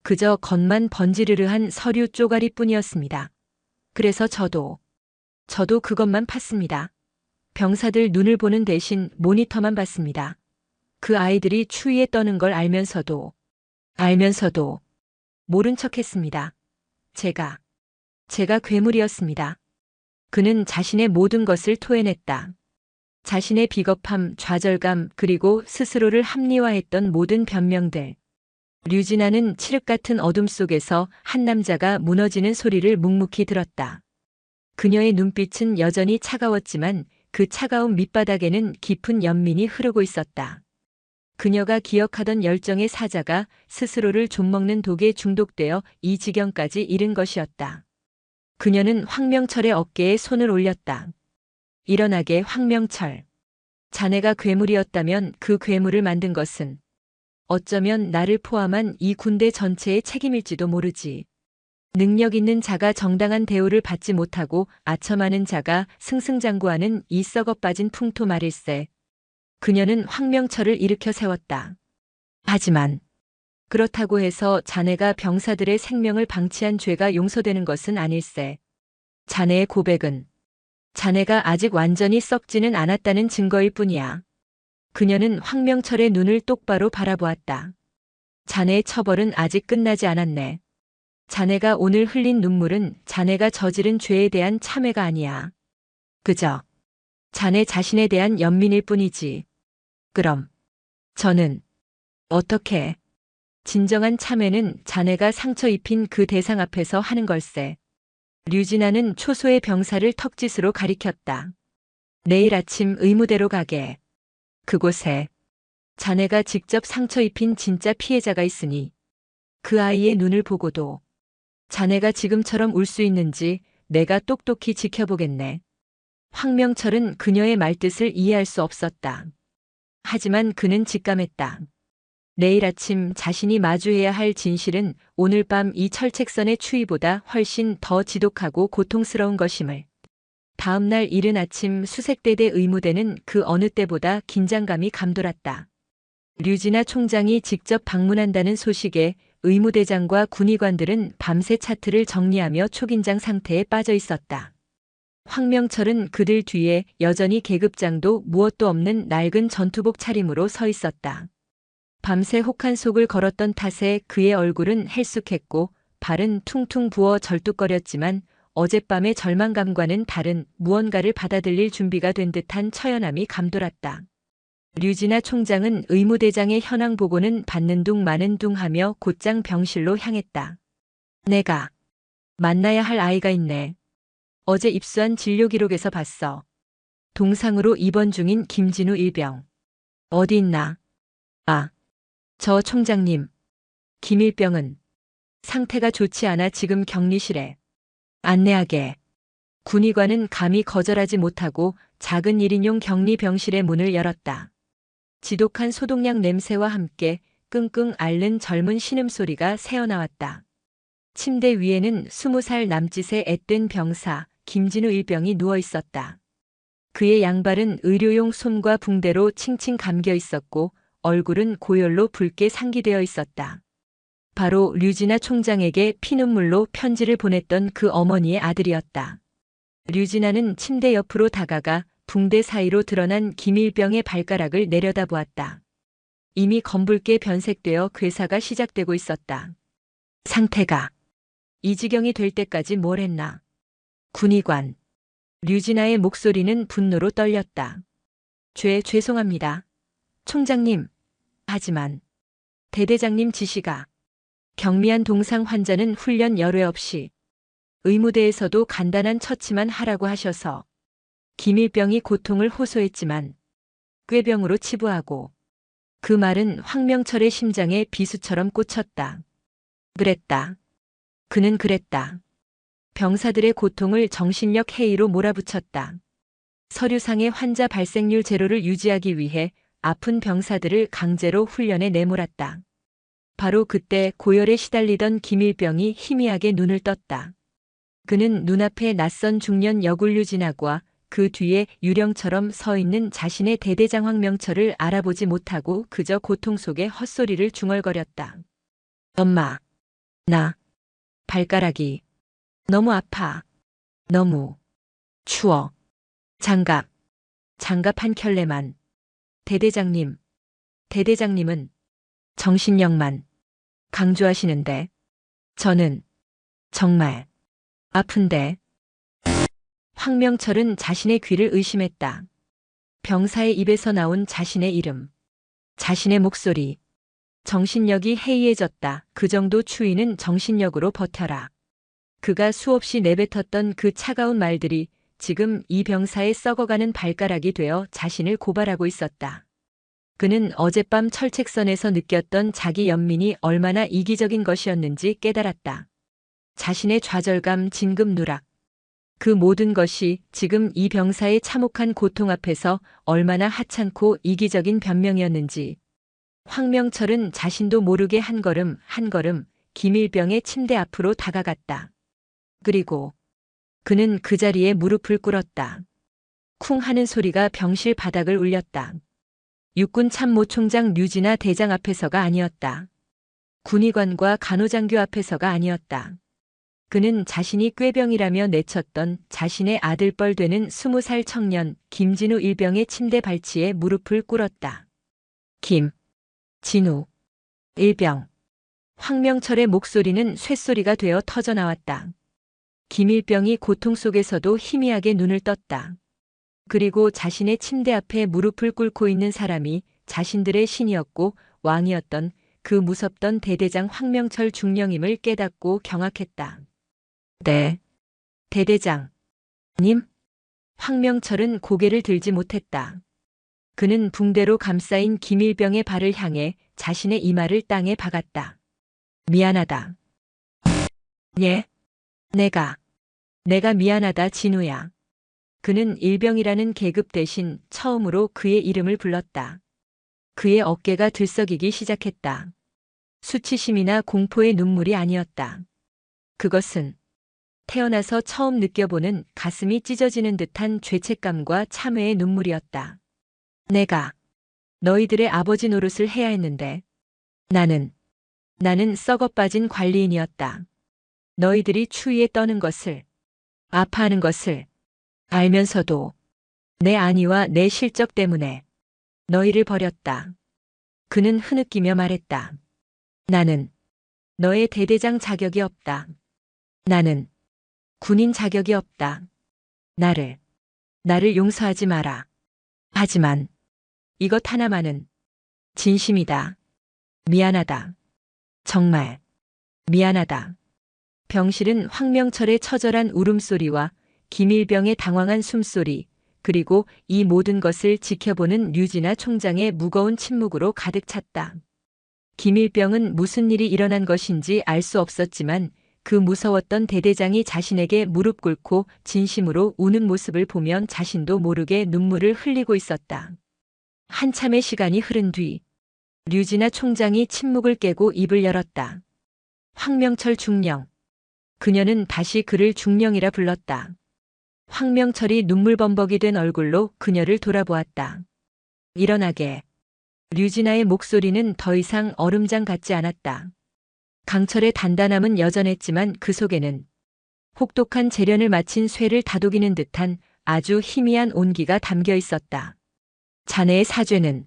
그저 겉만 번지르르한 서류 쪼가리뿐이었습니다. 그래서 저도 그것만 팠습니다. 병사들 눈을 보는 대신 모니터만 봤습니다. 그 아이들이 추위에 떠는 걸 알면서도 모른 척했습니다. 제가 괴물이었습니다. 그는 자신의 모든 것을 토해냈다. 자신의 비겁함, 좌절감, 그리고 스스로를 합리화했던 모든 변명들. 류진아는 칠흑 같은 어둠 속에서 한 남자가 무너지는 소리를 묵묵히 들었다. 그녀의 눈빛은 여전히 차가웠지만 그 차가운 밑바닥에는 깊은 연민이 흐르고 있었다. 그녀가 기억하던 열정의 사자가 스스로를 좀먹는 독에 중독되어 이 지경까지 이른 것이었다. 그녀는 황명철의 어깨에 손을 올렸다. 일어나게, 황명철. 자네가 괴물이었다면 그 괴물을 만든 것은 어쩌면 나를 포함한 이 군대 전체의 책임일지도 모르지. 능력 있는 자가 정당한 대우를 받지 못하고 아첨하는 자가 승승장구하는 이 썩어 빠진 풍토 말일세. 그녀는 황명철을 일으켜 세웠다. 하지만 그렇다고 해서 자네가 병사들의 생명을 방치한 죄가 용서되는 것은 아닐세. 자네의 고백은 자네가 아직 완전히 썩지는 않았다는 증거일 뿐이야. 그녀는 황명철의 눈을 똑바로 바라보았다. 자네의 처벌은 아직 끝나지 않았네. 자네가 오늘 흘린 눈물은 자네가 저지른 죄에 대한 참회가 아니야. 그저 자네 자신에 대한 연민일 뿐이지. 그럼 저는 어떻게? 진정한 참회는 자네가 상처 입힌 그 대상 앞에서 하는 걸세. 류진아는 초소의 병사를 턱짓으로 가리켰다. 내일 아침 의무대로 가게. 그곳에 자네가 직접 상처 입힌 진짜 피해자가 있으니 그 아이의 눈을 보고도 자네가 지금처럼 울 수 있는지 내가 똑똑히 지켜보겠네. 황명철은 그녀의 말뜻을 이해할 수 없었다. 하지만 그는 직감했다. 내일 아침 자신이 마주해야 할 진실은 오늘 밤 이 철책선의 추위보다 훨씬 더 지독하고 고통스러운 것임을. 다음 날 이른 아침 수색대대 의무대는 그 어느 때보다 긴장감이 감돌았다. 류진아 총장이 직접 방문한다는 소식에 의무대장과 군의관들은 밤새 차트를 정리하며 초긴장 상태에 빠져 있었다. 황명철은 그들 뒤에 여전히 계급장도 무엇도 없는 낡은 전투복 차림으로 서 있었다. 밤새 혹한 속을 걸었던 탓에 그의 얼굴은 헬쑥했고 발은 퉁퉁 부어 절뚝거렸지만 어젯밤의 절망감과는 다른 무언가를 받아들일 준비가 된 듯한 처연함이 감돌았다. 류진아 총장은 의무대장의 현황 보고는 받는 둥 마는 둥 하며 곧장 병실로 향했다. 내가 만나야 할 아이가 있네. 어제 입수한 진료 기록에서 봤어. 동상으로 입원 중인 김진우 일병. 어디 있나? 아, 저 총장님. 김일병은 상태가 좋지 않아 지금 격리실에. 안내하게. 군의관은 감히 거절하지 못하고 작은 1인용 격리병실의 문을 열었다. 지독한 소독약 냄새와 함께 끙끙 앓는 젊은 신음소리가 새어나왔다. 침대 위에는 20살 남짓의 앳된 병사 김진우 일병이 누워 있었다. 그의 양발은 의료용 솜과 붕대로 칭칭 감겨 있었고 얼굴은 고열로 붉게 상기되어 있었다. 바로 류진아 총장에게 피눈물로 편지를 보냈던 그 어머니의 아들이었다. 류진아는 침대 옆으로 다가가 붕대 사이로 드러난 김일병의 발가락을 내려다보았다. 이미 검붉게 변색되어 괴사가 시작되고 있었다. 상태가 이 지경이 될 때까지 뭘 했나? 군의관. 류진아의 목소리는 분노로 떨렸다. 죄송합니다. 총장님. 하지만 대대장님 지시가 경미한 동상 환자는 훈련 열외 없이 의무대에서도 간단한 처치만 하라고 하셔서 김일병이 고통을 호소했지만 꾀병으로 치부하고 그 말은 황명철의 심장에 비수처럼 꽂혔다. 그랬다. 그는 그랬다. 병사들의 고통을 정신력 해이로 몰아붙였다. 서류상의 환자 발생률 제로를 유지하기 위해 아픈 병사들을 강제로 훈련에 내몰았다. 바로 그때 고열에 시달리던 김일병이 희미하게 눈을 떴다. 그는 눈앞에 낯선 중년 여굴류진학과 그 뒤에 유령처럼 서 있는 자신의 대대장 황명철을 알아보지 못하고 그저 고통 속에 헛소리를 중얼거렸다. 엄마, 나 발가락이 너무 아파. 너무 추워. 장갑 한 켤레만. 대대장님은 정신력만 강조하시는데 저는 정말 아픈데. 황명철은 자신의 귀를 의심했다. 병사의 입에서 나온 자신의 이름, 자신의 목소리. 정신력이 해이해졌다. 그 정도 추위는 정신력으로 버텨라. 그가 수없이 내뱉었던 그 차가운 말들이 지금 이 병사의 썩어가는 발가락이 되어 자신을 고발하고 있었다. 그는 어젯밤 철책선에서 느꼈던 자기 연민이 얼마나 이기적인 것이었는지 깨달았다. 자신의 좌절감, 진급 누락. 그 모든 것이 지금 이 병사의 참혹한 고통 앞에서 얼마나 하찮고 이기적인 변명이었는지. 황명철은 자신도 모르게 한 걸음 한 걸음 김일병의 침대 앞으로 다가갔다. 그리고 그는 그 자리에 무릎을 꿇었다. 쿵 하는 소리가 병실 바닥을 울렸다. 육군 참모총장 류진아 대장 앞에서가 아니었다. 군의관과 간호장교 앞에서가 아니었다. 그는 자신이 꾀병이라며 내쳤던 자신의 아들뻘 되는 20살 청년 김진우 일병의 침대 발치에 무릎을 꿇었다. 진우 일병. 황명철의 목소리는 쇳소리가 되어 터져나왔다. 김일병이 고통 속에서도 희미하게 눈을 떴다. 그리고 자신의 침대 앞에 무릎을 꿇고 있는 사람이 자신들의 신이었고 왕이었던 그 무섭던 대대장 황명철 중령임을 깨닫고 경악했다. 네, 대대장님? 황명철은 고개를 들지 못했다. 그는 붕대로 감싸인 김일병의 발을 향해 자신의 이마를 땅에 박았다. 미안하다. 예? 내가 미안하다, 진우야. 그는 일병이라는 계급 대신 처음으로 그의 이름을 불렀다. 그의 어깨가 들썩이기 시작했다. 수치심이나 공포의 눈물이 아니었다. 그것은 태어나서 처음 느껴보는 가슴이 찢어지는 듯한 죄책감과 참회의 눈물이었다. 내가 너희들의 아버지 노릇을 해야 했는데 나는 썩어빠진 관리인이었다. 너희들이 추위에 떠는 것을, 아파하는 것을 알면서도 내 안위와 내 실적 때문에 너희를 버렸다. 그는 흐느끼며 말했다. 나는 너의 대대장 자격이 없다. 나는 군인 자격이 없다. 나를 용서하지 마라. 하지만 이것 하나만은 진심이다. 미안하다. 정말 미안하다. 병실은 황명철의 처절한 울음소리와 김일병의 당황한 숨소리, 그리고 이 모든 것을 지켜보는 류진아 총장의 무거운 침묵으로 가득 찼다. 김일병은 무슨 일이 일어난 것인지 알 수 없었지만 그 무서웠던 대대장이 자신에게 무릎 꿇고 진심으로 우는 모습을 보면 자신도 모르게 눈물을 흘리고 있었다. 한참의 시간이 흐른 뒤 류진아 총장이 침묵을 깨고 입을 열었다. 황명철 중령. 그녀는 다시 그를 중령이라 불렀다. 황명철이 눈물범벅이 된 얼굴로 그녀를 돌아보았다. 일어나게. 류진아의 목소리는 더 이상 얼음장 같지 않았다. 강철의 단단함은 여전했지만 그 속에는 혹독한 재련을 마친 쇠를 다독이는 듯한 아주 희미한 온기가 담겨 있었다. 자네의 사죄는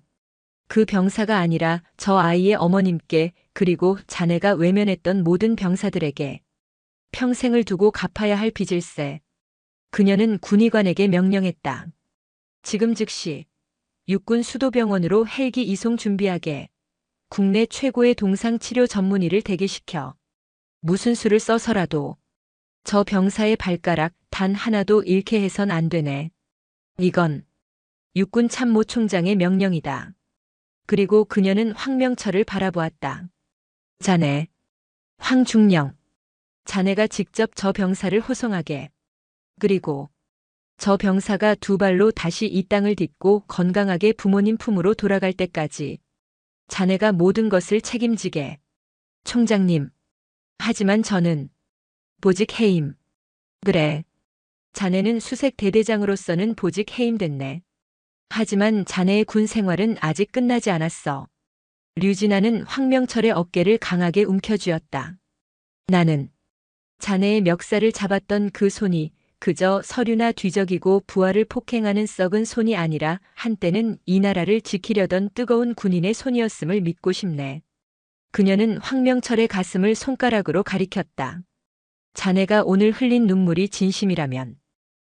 그 병사가 아니라 저 아이의 어머님께 그리고 자네가 외면했던 모든 병사들에게 평생을 두고 갚아야 할 빚일세. 그녀는 군의관에게 명령했다. 지금 즉시 육군 수도병원으로 헬기 이송 준비하게. 국내 최고의 동상치료 전문의를 대기시켜. 무슨 수를 써서라도 저 병사의 발가락 단 하나도 잃게 해선 안 되네. 이건 육군 참모총장의 명령이다. 그리고 그녀는 황명철을 바라보았다. 자네, 황중령. 자네가 직접 저 병사를 호송하게. 그리고 저 병사가 두 발로 다시 이 땅을 딛고 건강하게 부모님 품으로 돌아갈 때까지 자네가 모든 것을 책임지게. 총장님. 하지만 저는 보직 해임. 그래. 자네는 수색 대대장으로서는 보직 해임됐네. 하지만 자네의 군 생활은 아직 끝나지 않았어. 류진아는 황명철의 어깨를 강하게 움켜쥐었다. 나는 자네의 멱살을 잡았던 그 손이 그저 서류나 뒤적이고 부하를 폭행하는 썩은 손이 아니라 한때는 이 나라를 지키려던 뜨거운 군인의 손이었음을 믿고 싶네. 그녀는 황명철의 가슴을 손가락으로 가리켰다. 자네가 오늘 흘린 눈물이 진심이라면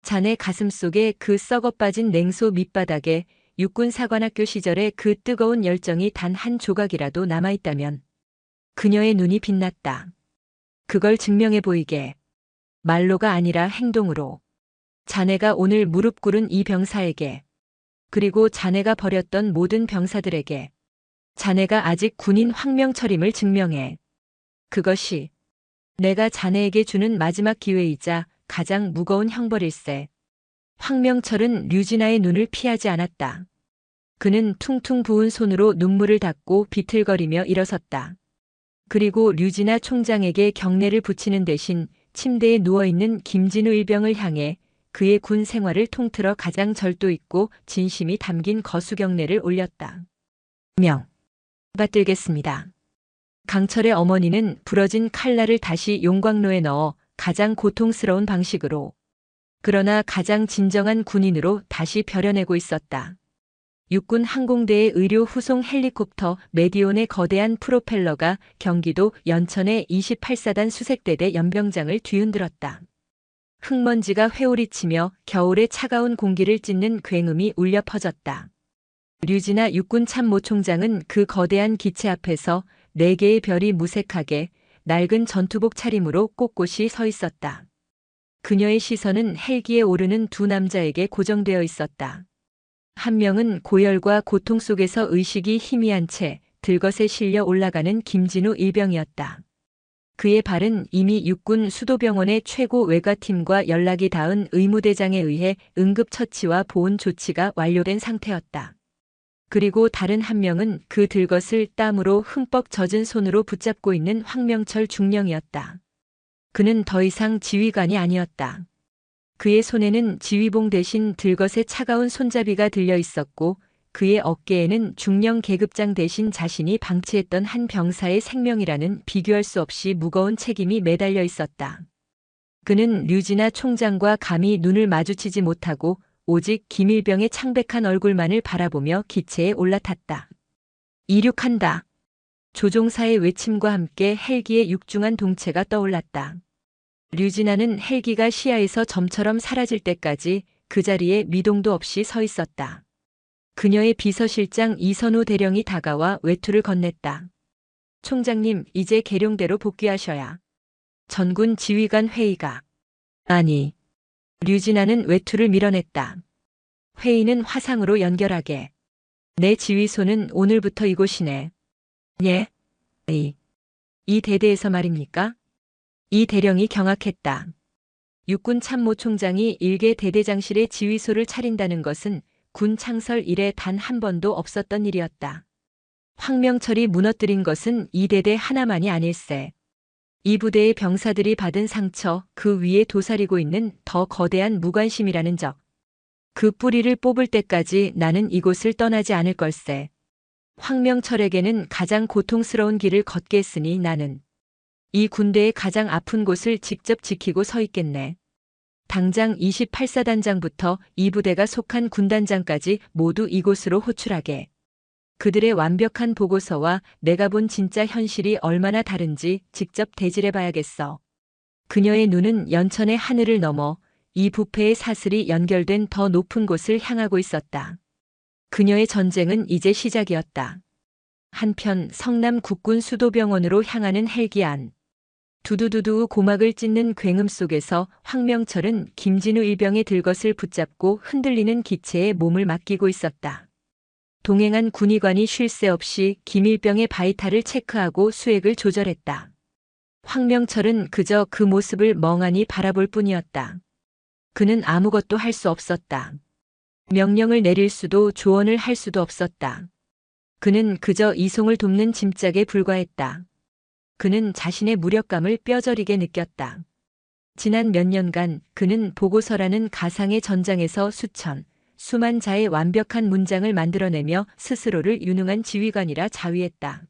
자네 가슴 속에 그 썩어빠진 냉소 밑바닥에 육군 사관학교 시절의 그 뜨거운 열정이 단 한 조각이라도 남아있다면 그녀의 눈이 빛났다. 그걸 증명해 보이게. 말로가 아니라 행동으로. 자네가 오늘 무릎 꿇은 이 병사에게 그리고 자네가 버렸던 모든 병사들에게 자네가 아직 군인 황명철임을 증명해. 그것이 내가 자네에게 주는 마지막 기회이자 가장 무거운 형벌일세. 황명철은 류진아의 눈을 피하지 않았다. 그는 퉁퉁 부은 손으로 눈물을 닦고 비틀거리며 일어섰다. 그리고 류진아 총장에게 경례를 붙이는 대신 침대에 누워있는 김진우 일병을 향해 그의 군 생활을 통틀어 가장 절도 있고 진심이 담긴 거수경례를 올렸다. 명. 받들겠습니다. 강철의 어머니는 부러진 칼날을 다시 용광로에 넣어 가장 고통스러운 방식으로 그러나 가장 진정한 군인으로 다시 벼려내고 있었다. 육군 항공대의 의료 후송 헬리콥터 메디온의 거대한 프로펠러가 경기도 연천의 28사단 수색대대 연병장을 뒤흔들었다. 흙먼지가 회오리치며 겨울의 차가운 공기를 찢는 굉음이 울려 퍼졌다. 류진아 육군 참모총장은 그 거대한 기체 앞에서 4개의 별이 무색하게 낡은 전투복 차림으로 꼿꼿이 서 있었다. 그녀의 시선은 헬기에 오르는 두 남자에게 고정되어 있었다. 한 명은 고열과 고통 속에서 의식이 희미한 채 들것에 실려 올라가는 김진우 일병이었다. 그의 발은 이미 육군 수도병원의 최고 외과팀과 연락이 닿은 의무대장에 의해 응급처치와 보온 조치가 완료된 상태였다. 그리고 다른 한 명은 그 들것을 땀으로 흠뻑 젖은 손으로 붙잡고 있는 황명철 중령이었다. 그는 더 이상 지휘관이 아니었다. 그의 손에는 지휘봉 대신 들것의 차가운 손잡이가 들려 있었고 그의 어깨에는 중령 계급장 대신 자신이 방치했던 한 병사의 생명이라는 비교할 수 없이 무거운 책임이 매달려 있었다. 그는 류진아 총장과 감히 눈을 마주치지 못하고 오직 김일병의 창백한 얼굴만을 바라보며 기체에 올라탔다. 이륙한다. 조종사의 외침과 함께 헬기의 육중한 동체가 떠올랐다. 류진아는 헬기가 시야에서 점처럼 사라질 때까지 그 자리에 미동도 없이 서 있었다. 그녀의 비서실장 이선우 대령이 다가와 외투를 건넸다. 총장님, 이제 계룡대로 복귀하셔야. 전군 지휘관 회의가. 아니. 류진아는 외투를 밀어냈다. 회의는 화상으로 연결하게. 내 지휘소는 오늘부터 이곳이네. 예? 이 대대에서 말입니까? 이 대령이 경악했다. 육군 참모총장이 일개 대대장실의 지휘소를 차린다는 것은 군 창설 이래 단 한 번도 없었던 일이었다. 황명철이 무너뜨린 것은 이 대대 하나만이 아닐세. 이 부대의 병사들이 받은 상처, 그 위에 도사리고 있는 더 거대한 무관심이라는 적. 그 뿌리를 뽑을 때까지 나는 이곳을 떠나지 않을 걸세. 황명철에게는 가장 고통스러운 길을 걷게 했으니 나는 이 군대의 가장 아픈 곳을 직접 지키고 서 있겠네. 당장 28사단장부터 이 부대가 속한 군단장까지 모두 이곳으로 호출하게. 그들의 완벽한 보고서와 내가 본 진짜 현실이 얼마나 다른지 직접 대질해 봐야겠어. 그녀의 눈은 연천의 하늘을 넘어 이 부패의 사슬이 연결된 더 높은 곳을 향하고 있었다. 그녀의 전쟁은 이제 시작이었다. 한편 성남 국군 수도병원으로 향하는 헬기 안. 두두두두 고막을 찢는 굉음 속에서 황명철은 김진우 일병의 들것을 붙잡고 흔들리는 기체에 몸을 맡기고 있었다. 동행한 군의관이 쉴 새 없이 김일병의 바이탈을 체크하고 수액을 조절했다. 황명철은 그저 그 모습을 멍하니 바라볼 뿐이었다. 그는 아무것도 할 수 없었다. 명령을 내릴 수도 조언을 할 수도 없었다. 그는 그저 이송을 돕는 짐짝에 불과했다. 그는 자신의 무력감을 뼈저리게 느꼈다. 지난 몇 년간 그는 보고서라는 가상의 전장에서 수만 자의 완벽한 문장을 만들어내며 스스로를 유능한 지휘관이라 자위했다.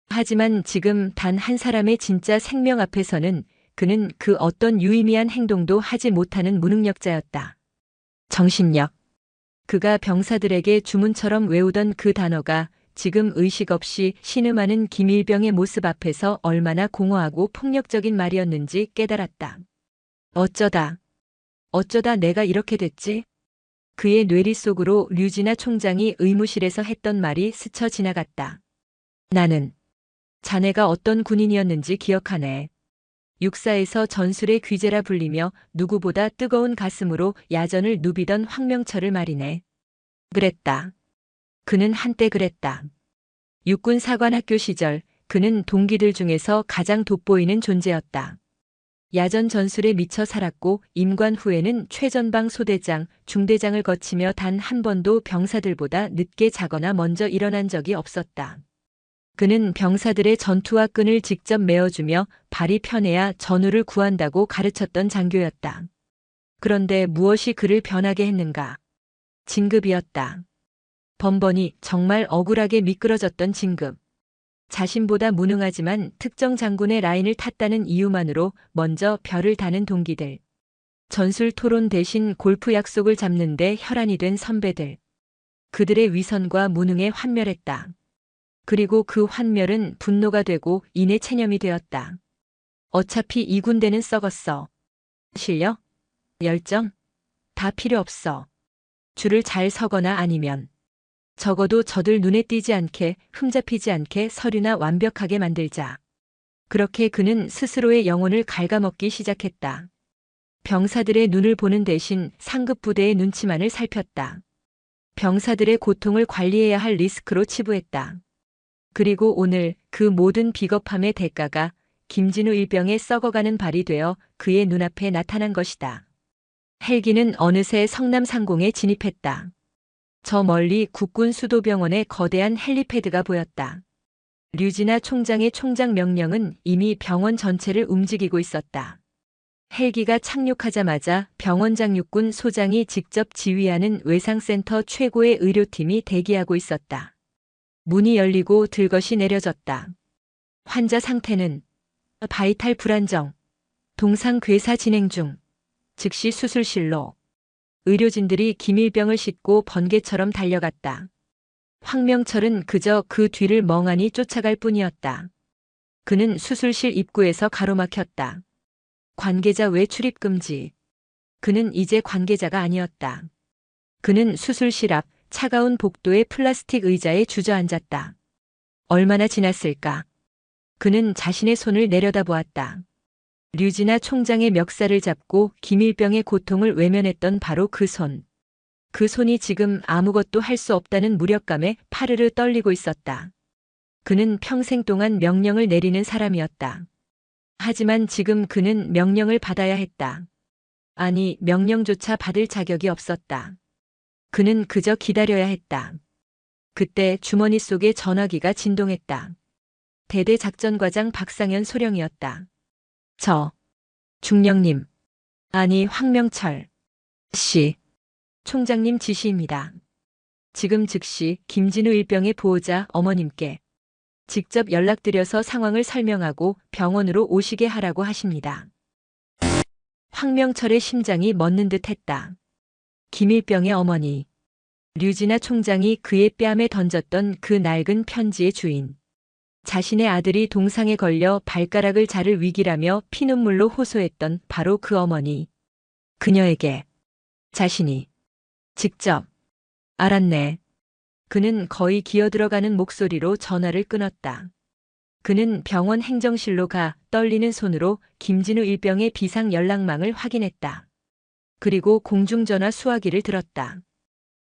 하지만 지금 단 한 사람의 진짜 생명 앞에서는 그는 그 어떤 유의미한 행동도 하지 못하는 무능력자였다. 정신력. 그가 병사들에게 주문처럼 외우던 그 단어가 지금 의식 없이 신음하는 김일병의 모습 앞에서 얼마나 공허하고 폭력적인 말이었는지 깨달았다. 어쩌다 내가 이렇게 됐지? 그의 뇌리 속으로 류진아 총장이 의무실에서 했던 말이 스쳐 지나갔다. 나는 자네가 어떤 군인이었는지 기억하네. 육사에서 전술의 귀재라 불리며 누구보다 뜨거운 가슴으로 야전을 누비던 황명철을 말이네. 그랬다. 그는 한때 그랬다. 육군 사관학교 시절 그는 동기들 중에서 가장 돋보이는 존재였다. 야전 전술에 미쳐 살았고 임관 후에는 최전방 소대장, 중대장을 거치며 단 한 번도 병사들보다 늦게 자거나 먼저 일어난 적이 없었다. 그는 병사들의 전투와 끈을 직접 메어주며 발이 편해야 전우를 구한다고 가르쳤던 장교였다. 그런데 무엇이 그를 변하게 했는가? 진급이었다. 번번이 정말 억울하게 미끄러졌던 진급. 자신보다 무능하지만 특정 장군의 라인을 탔다는 이유만으로 먼저 별을 다는 동기들. 전술 토론 대신 골프 약속을 잡는데 혈안이 된 선배들. 그들의 위선과 무능에 환멸했다. 그리고 그 환멸은 분노가 되고 인의 체념이 되었다. 어차피 이 군대는 썩었어. 실력? 열정? 다 필요 없어. 줄을 잘 서거나 아니면 적어도 저들 눈에 띄지 않게 흠잡히지 않게 서류나 완벽하게 만들자. 그렇게 그는 스스로의 영혼을 갉아먹기 시작했다. 병사들의 눈을 보는 대신 상급 부대의 눈치만을 살폈다. 병사들의 고통을 관리해야 할 리스크로 치부했다. 그리고 오늘 그 모든 비겁함의 대가가 김진우 일병의 썩어가는 발이 되어 그의 눈앞에 나타난 것이다. 헬기는 어느새 성남 상공에 진입했다. 저 멀리 국군 수도병원의 거대한 헬리패드가 보였다. 류진아 총장의 총장 명령은 이미 병원 전체를 움직이고 있었다. 헬기가 착륙하자마자 병원장 육군 소장이 직접 지휘하는 외상센터 최고의 의료팀이 대기하고 있었다. 문이 열리고 들것이 내려졌다. 환자 상태는 바이탈 불안정, 동상괴사 진행 중, 즉시 수술실로. 의료진들이 김일병을 싣고 번개처럼 달려갔다. 황명철은 그저 그 뒤를 멍하니 쫓아갈 뿐이었다. 그는 수술실 입구에서 가로막혔다. 관계자 외출입 금지. 그는 이제 관계자가 아니었다. 그는 수술실 앞 차가운 복도의 플라스틱 의자에 주저앉았다. 얼마나 지났을까? 그는 자신의 손을 내려다보았다. 류진아 총장의 멱살을 잡고 김일병의 고통을 외면했던 바로 그 손. 그 손이 지금 아무것도 할 수 없다는 무력감에 파르르 떨리고 있었다. 그는 평생 동안 명령을 내리는 사람이었다. 하지만 지금 그는 명령을 받아야 했다. 아니, 명령조차 받을 자격이 없었다. 그는 그저 기다려야 했다. 그때 주머니 속에 전화기가 진동했다. 대대 작전과장 박상현 소령이었다. 중령님. 아니, 황명철 씨. 총장님 지시입니다. 지금 즉시 김진우 일병의 보호자 어머님께 직접 연락드려서 상황을 설명하고 병원으로 오시게 하라고 하십니다. 황명철의 심장이 멎는 듯 했다. 김일병의 어머니. 류진아 총장이 그의 뺨에 던졌던 그 낡은 편지의 주인. 자신의 아들이 동상에 걸려 발가락을 자를 위기라며 피눈물로 호소했던 바로 그 어머니. 그녀에게 자신이 직접 알았네. 그는 거의 기어들어가는 목소리로 전화를 끊었다. 그는 병원 행정실로 가 떨리는 손으로 김진우 일병의 비상 연락망을 확인했다. 그리고 공중전화 수화기를 들었다.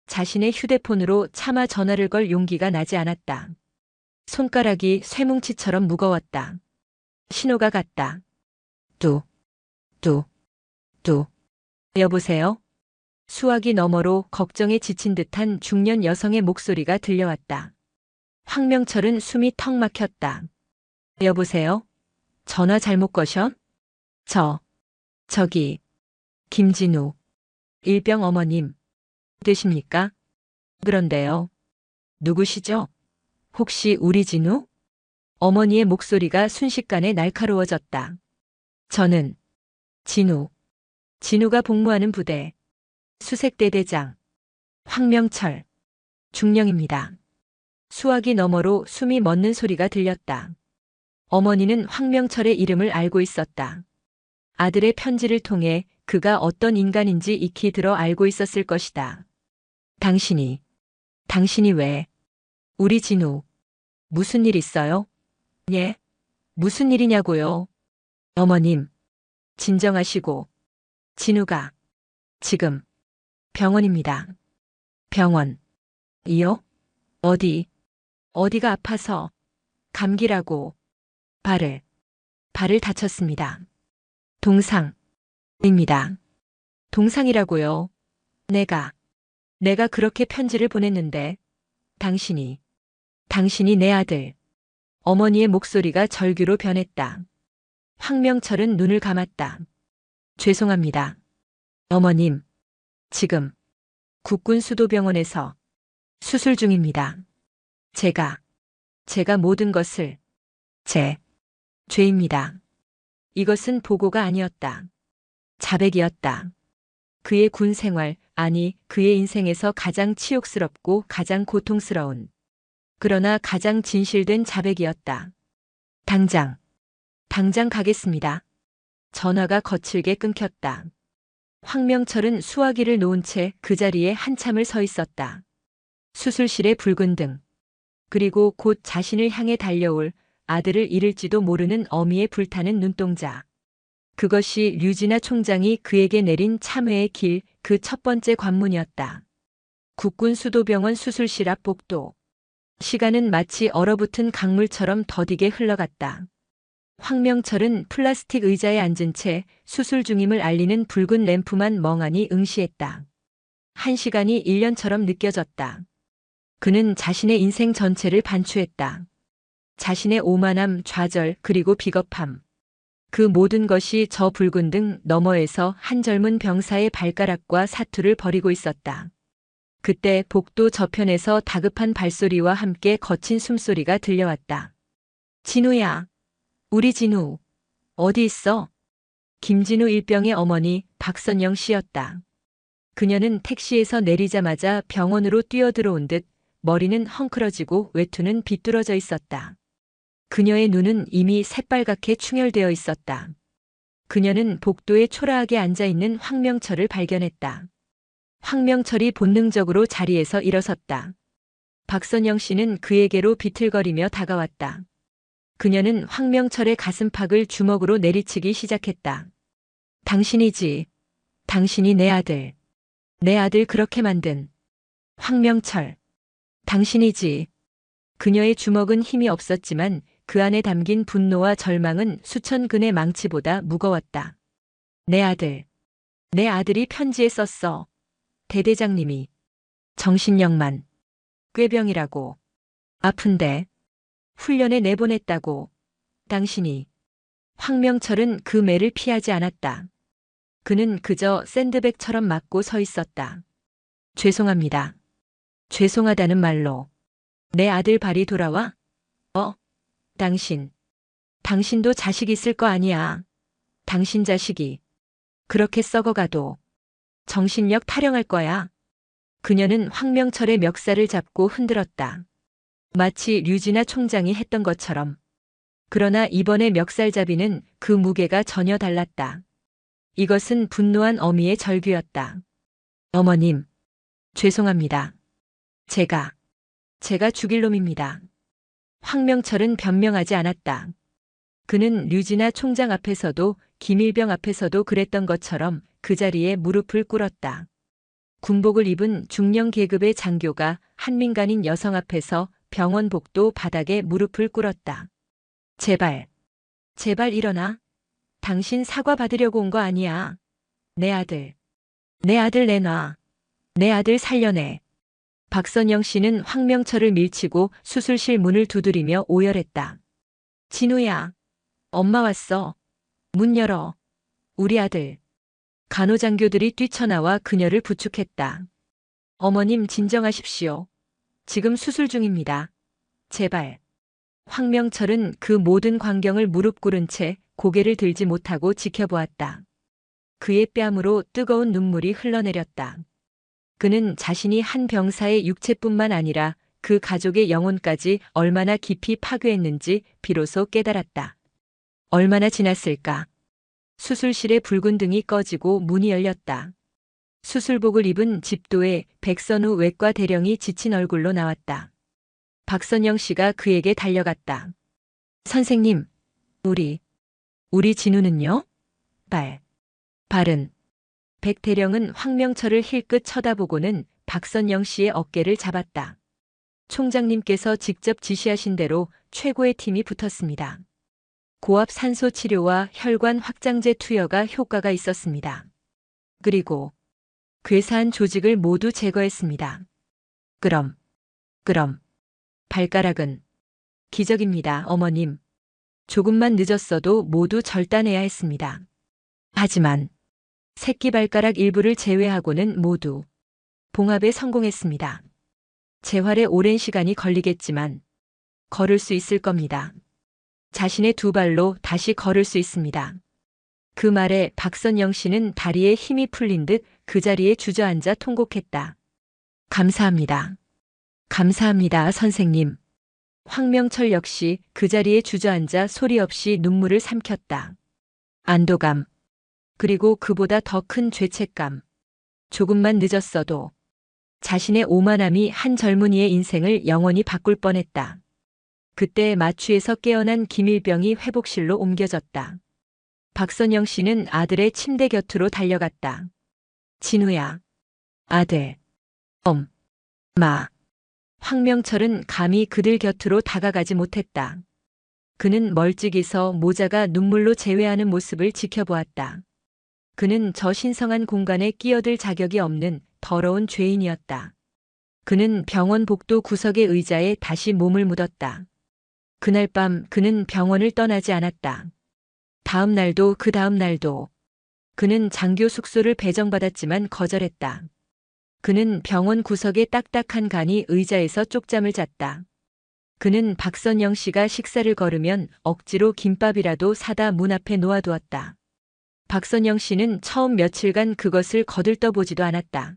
자신의 휴대폰으로 차마 전화를 걸 용기가 나지 않았다. 손가락이 쇠뭉치처럼 무거웠다. 신호가 갔다. 뚜. 여보세요? 수화기 너머로 걱정에 지친 듯한 중년 여성의 목소리가 들려왔다. 황명철은 숨이 턱 막혔다. 여보세요? 전화 잘못 거셔? 저기, 김진우. 일병 어머님. 되십니까? 그런데요. 누구시죠? 혹시 우리 진우? 어머니의 목소리가 순식간에 날카로워졌다. 저는 진우가 복무하는 부대 수색대대장 황명철 중령입니다. 수화기 너머로 숨이 멎는 소리가 들렸다. 어머니는 황명철의 이름을 알고 있었다. 아들의 편지를 통해 그가 어떤 인간인지 익히 들어 알고 있었을 것이다. 당신이 왜? 우리 진우. 무슨 일 있어요? 예? 무슨 일이냐고요? 어머님. 진정하시고. 진우가 지금 병원입니다. 병원이요? 어디가 아파서? 감기라고. 발을 다쳤습니다. 동상입니다. 동상이라고요? 내가 그렇게 편지를 보냈는데 당신이 내 아들. 어머니의 목소리가 절규로 변했다. 황명철은 눈을 감았다. 죄송합니다. 어머님. 지금 국군수도병원에서 수술 중입니다. 제가 모든 것을 죄입니다. 이것은 보고가 아니었다. 자백이었다. 그의 군 생활, 아니 그의 인생에서 가장 치욕스럽고 가장 고통스러운, 그러나 가장 진실된 자백이었다. 당장 가겠습니다. 전화가 거칠게 끊겼다. 황명철은 수화기를 놓은 채 그 자리에 한참을 서 있었다. 수술실의 붉은 등, 그리고 곧 자신을 향해 달려올 아들을 잃을지도 모르는 어미의 불타는 눈동자. 그것이 류진아 총장이 그에게 내린 참회의 길, 그 첫 번째 관문이었다. 국군수도병원 수술실 앞 복도. 시간은 마치 얼어붙은 강물처럼 더디게 흘러갔다. 황명철은 플라스틱 의자에 앉은 채 수술 중임을 알리는 붉은 램프만 멍하니 응시했다. 1시간이 1년처럼 느껴졌다. 그는 자신의 인생 전체를 반추했다. 자신의 오만함, 좌절, 그리고 비겁함. 그 모든 것이 저 붉은 등 너머에서 한 젊은 병사의 발가락과 사투를 벌이고 있었다. 그때 복도 저편에서 다급한 발소리와 함께 거친 숨소리가 들려왔다. 진우야. 우리 진우. 어디 있어? 김진우 일병의 어머니 박선영 씨였다. 그녀는 택시에서 내리자마자 병원으로 뛰어들어온 듯 머리는 헝클어지고 외투는 비뚤어져 있었다. 그녀의 눈은 이미 새빨갛게 충혈되어 있었다. 그녀는 복도에 초라하게 앉아있는 황명철을 발견했다. 황명철이 본능적으로 자리에서 일어섰다. 박선영 씨는 그에게로 비틀거리며 다가왔다. 그녀는 황명철의 가슴팍을 주먹으로 내리치기 시작했다. 당신이지. 당신이 내 아들. 내 아들 그렇게 만든. 황명철. 당신이지. 그녀의 주먹은 힘이 없었지만 그 안에 담긴 분노와 절망은 수천 근의 망치보다 무거웠다. 내 아들이 편지에 썼어. 대대장님이. 정신력만. 꾀병이라고. 아픈데. 훈련에 내보냈다고. 당신이. 황명철은 그 매를 피하지 않았다. 그는 그저 샌드백처럼 맞고 서 있었다. 죄송합니다. 죄송하다는 말로. 내 아들 발이 돌아와? 당신도 자식 있을 거 아니야. 당신 자식이. 그렇게 썩어가도 정신력 타령할 거야. 그녀는 황명철의 멱살을 잡고 흔들었다. 마치 류진아 총장이 했던 것처럼. 그러나 이번의 멱살잡이는 그 무게가 전혀 달랐다. 이것은 분노한 어미의 절규였다. 어머님, 죄송합니다. 제가 죽일 놈입니다. 황명철은 변명하지 않았다. 그는 류진아 총장 앞에서도 김일병 앞에서도 그랬던 것처럼 그 자리에 무릎을 꿇었다. 군복을 입은 중령 계급의 장교가 한민간인 여성 앞에서 병원 복도 바닥에 무릎을 꿇었다. 제발 일어나. 당신 사과 받으려고 온 거 아니야. 내 아들 내놔. 내 아들 살려내. 박선영 씨는 황명철을 밀치고 수술실 문을 두드리며 오열했다. 진우야, 엄마 왔어. 문 열어. 우리 아들. 간호장교들이 뛰쳐나와 그녀를 부축했다. 어머님 진정하십시오. 지금 수술 중입니다. 제발. 황명철은 그 모든 광경을 무릎 꿇은 채 고개를 들지 못하고 지켜보았다. 그의 뺨으로 뜨거운 눈물이 흘러내렸다. 그는 자신이 한 병사의 육체뿐만 아니라 그 가족의 영혼까지 얼마나 깊이 파괴했는지 비로소 깨달았다. 얼마나 지났을까? 수술실의 붉은 등이 꺼지고 문이 열렸다. 수술복을 입은 집도의 백선우 외과 대령이 지친 얼굴로 나왔다. 박선영 씨가 그에게 달려갔다. 선생님, 우리 진우는요? 발은. 백 대령은 황명철을 힐끗 쳐다보고는 박선영 씨의 어깨를 잡았다. 총장님께서 직접 지시하신 대로 최고의 팀이 붙었습니다. 고압 산소 치료와 혈관 확장제 투여가 효과가 있었습니다. 그리고 괴사한 조직을 모두 제거했습니다. 그럼 발가락은 기적입니다, 어머님. 조금만 늦었어도 모두 절단해야 했습니다. 하지만 새끼발가락 일부를 제외하고는 모두 봉합에 성공했습니다. 재활에 오랜 시간이 걸리겠지만 걸을 수 있을 겁니다. 자신의 두 발로 다시 걸을 수 있습니다. 그 말에 박선영 씨는 다리에 힘이 풀린 듯 그 자리에 주저앉아 통곡했다. 감사합니다. 감사합니다, 선생님. 황명철 역시 그 자리에 주저앉아 소리 없이 눈물을 삼켰다. 안도감. 그리고 그보다 더 큰 죄책감. 조금만 늦었어도 자신의 오만함이 한 젊은이의 인생을 영원히 바꿀 뻔했다. 그때 마취에서 깨어난 김일병이 회복실로 옮겨졌다. 박선영 씨는 아들의 침대 곁으로 달려갔다. 진우야. 아들. 엄마. 황명철은 감히 그들 곁으로 다가가지 못했다. 그는 멀찍이 서 모자가 눈물로 제외하는 모습을 지켜보았다. 그는 저 신성한 공간에 끼어들 자격이 없는 더러운 죄인이었다. 그는 병원 복도 구석의 의자에 다시 몸을 묻었다. 그날 밤 그는 병원을 떠나지 않았다. 다음 날도 그 다음 날도 그는 장교 숙소를 배정받았지만 거절했다. 그는 병원 구석의 딱딱한 간이 의자에서 쪽잠을 잤다. 그는 박선영 씨가 식사를 거르면 억지로 김밥이라도 사다 문 앞에 놓아두었다. 박선영 씨는 처음 며칠간 그것을 거들떠보지도 않았다.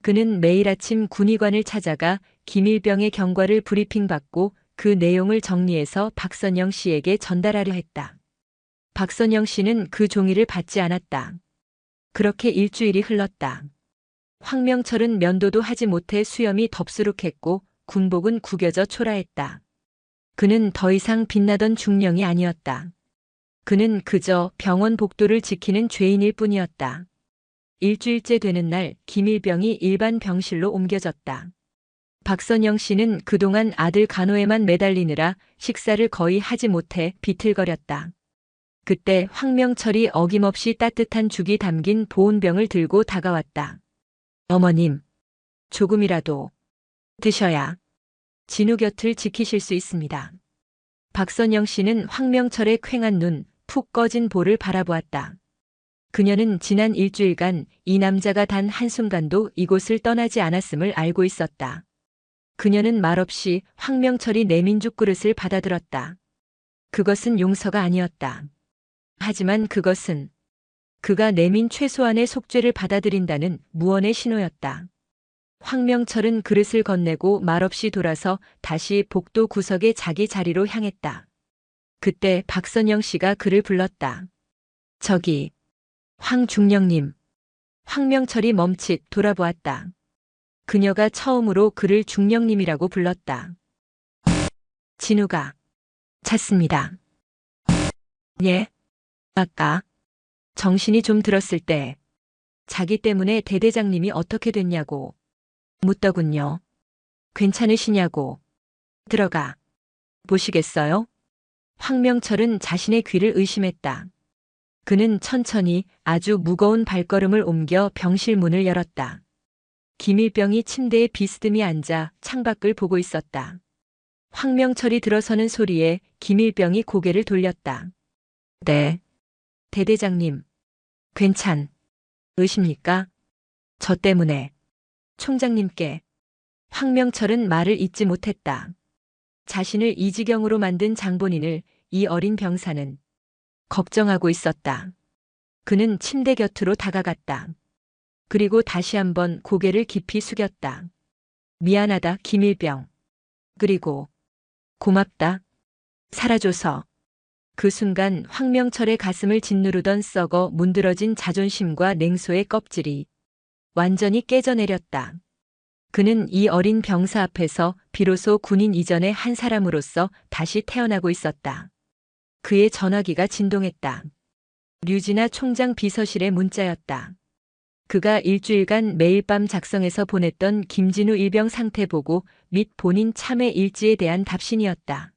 그는 매일 아침 군의관을 찾아가 김일병의 경과를 브리핑받고 그 내용을 정리해서 박선영 씨에게 전달하려 했다. 박선영 씨는 그 종이를 받지 않았다. 그렇게 일주일이 흘렀다. 황명철은 면도도 하지 못해 수염이 덥수룩했고 군복은 구겨져 초라했다. 그는 더 이상 빛나던 중령이 아니었다. 그는 그저 병원 복도를 지키는 죄인일 뿐이었다. 일주일째 되는 날 김일병이 일반 병실로 옮겨졌다. 박선영 씨는 그동안 아들 간호에만 매달리느라 식사를 거의 하지 못해 비틀거렸다. 그때 황명철이 어김없이 따뜻한 죽이 담긴 보온병을 들고 다가왔다. 어머님, 조금이라도 드셔야 진우 곁을 지키실 수 있습니다. 박선영 씨는 황명철의 퀭한 눈, 푹 꺼진 볼을 바라보았다. 그녀는 지난 일주일간 이 남자가 단 한순간도 이곳을 떠나지 않았음을 알고 있었다. 그녀는 말없이 황명철이 내민 죽그릇을 받아들었다. 그것은 용서가 아니었다. 하지만 그것은 그가 내민 최소한의 속죄를 받아들인다는 무언의 신호였다. 황명철은 그릇을 건네고 말없이 돌아서 다시 복도 구석의 자기 자리로 향했다. 그때 박선영 씨가 그를 불렀다. 저기, 황중령님. 황명철이 멈칫 돌아보았다. 그녀가 처음으로 그를 중령님이라고 불렀다. 진우가 잤습니다. 예? 아까 정신이 좀 들었을 때 자기 때문에 대대장님이 어떻게 됐냐고 묻더군요. 괜찮으시냐고. 들어가 보시겠어요? 황명철은 자신의 귀를 의심했다. 그는 천천히 아주 무거운 발걸음을 옮겨 병실 문을 열었다. 김일병이 침대에 비스듬히 앉아 창밖을 보고 있었다. 황명철이 들어서는 소리에 김일병이 고개를 돌렸다. 네. 대대장님. 괜찮으십니까? 저 때문에. 총장님께. 황명철은 말을 잇지 못했다. 자신을 이 지경으로 만든 장본인을 이 어린 병사는 걱정하고 있었다. 그는 침대 곁으로 다가갔다. 그리고 다시 한번 고개를 깊이 숙였다. 미안하다, 김일병. 그리고 고맙다. 살아줘서. 그 순간 황명철의 가슴을 짓누르던 썩어 문드러진 자존심과 냉소의 껍질이 완전히 깨져내렸다. 그는 이 어린 병사 앞에서 비로소 군인 이전의 한 사람으로서 다시 태어나고 있었다. 그의 전화기가 진동했다. 류진아 총장 비서실의 문자였다. 그가 일주일간 매일 밤 작성해서 보냈던 김진우 일병 상태 보고 및 본인 참회 일지에 대한 답신이었다.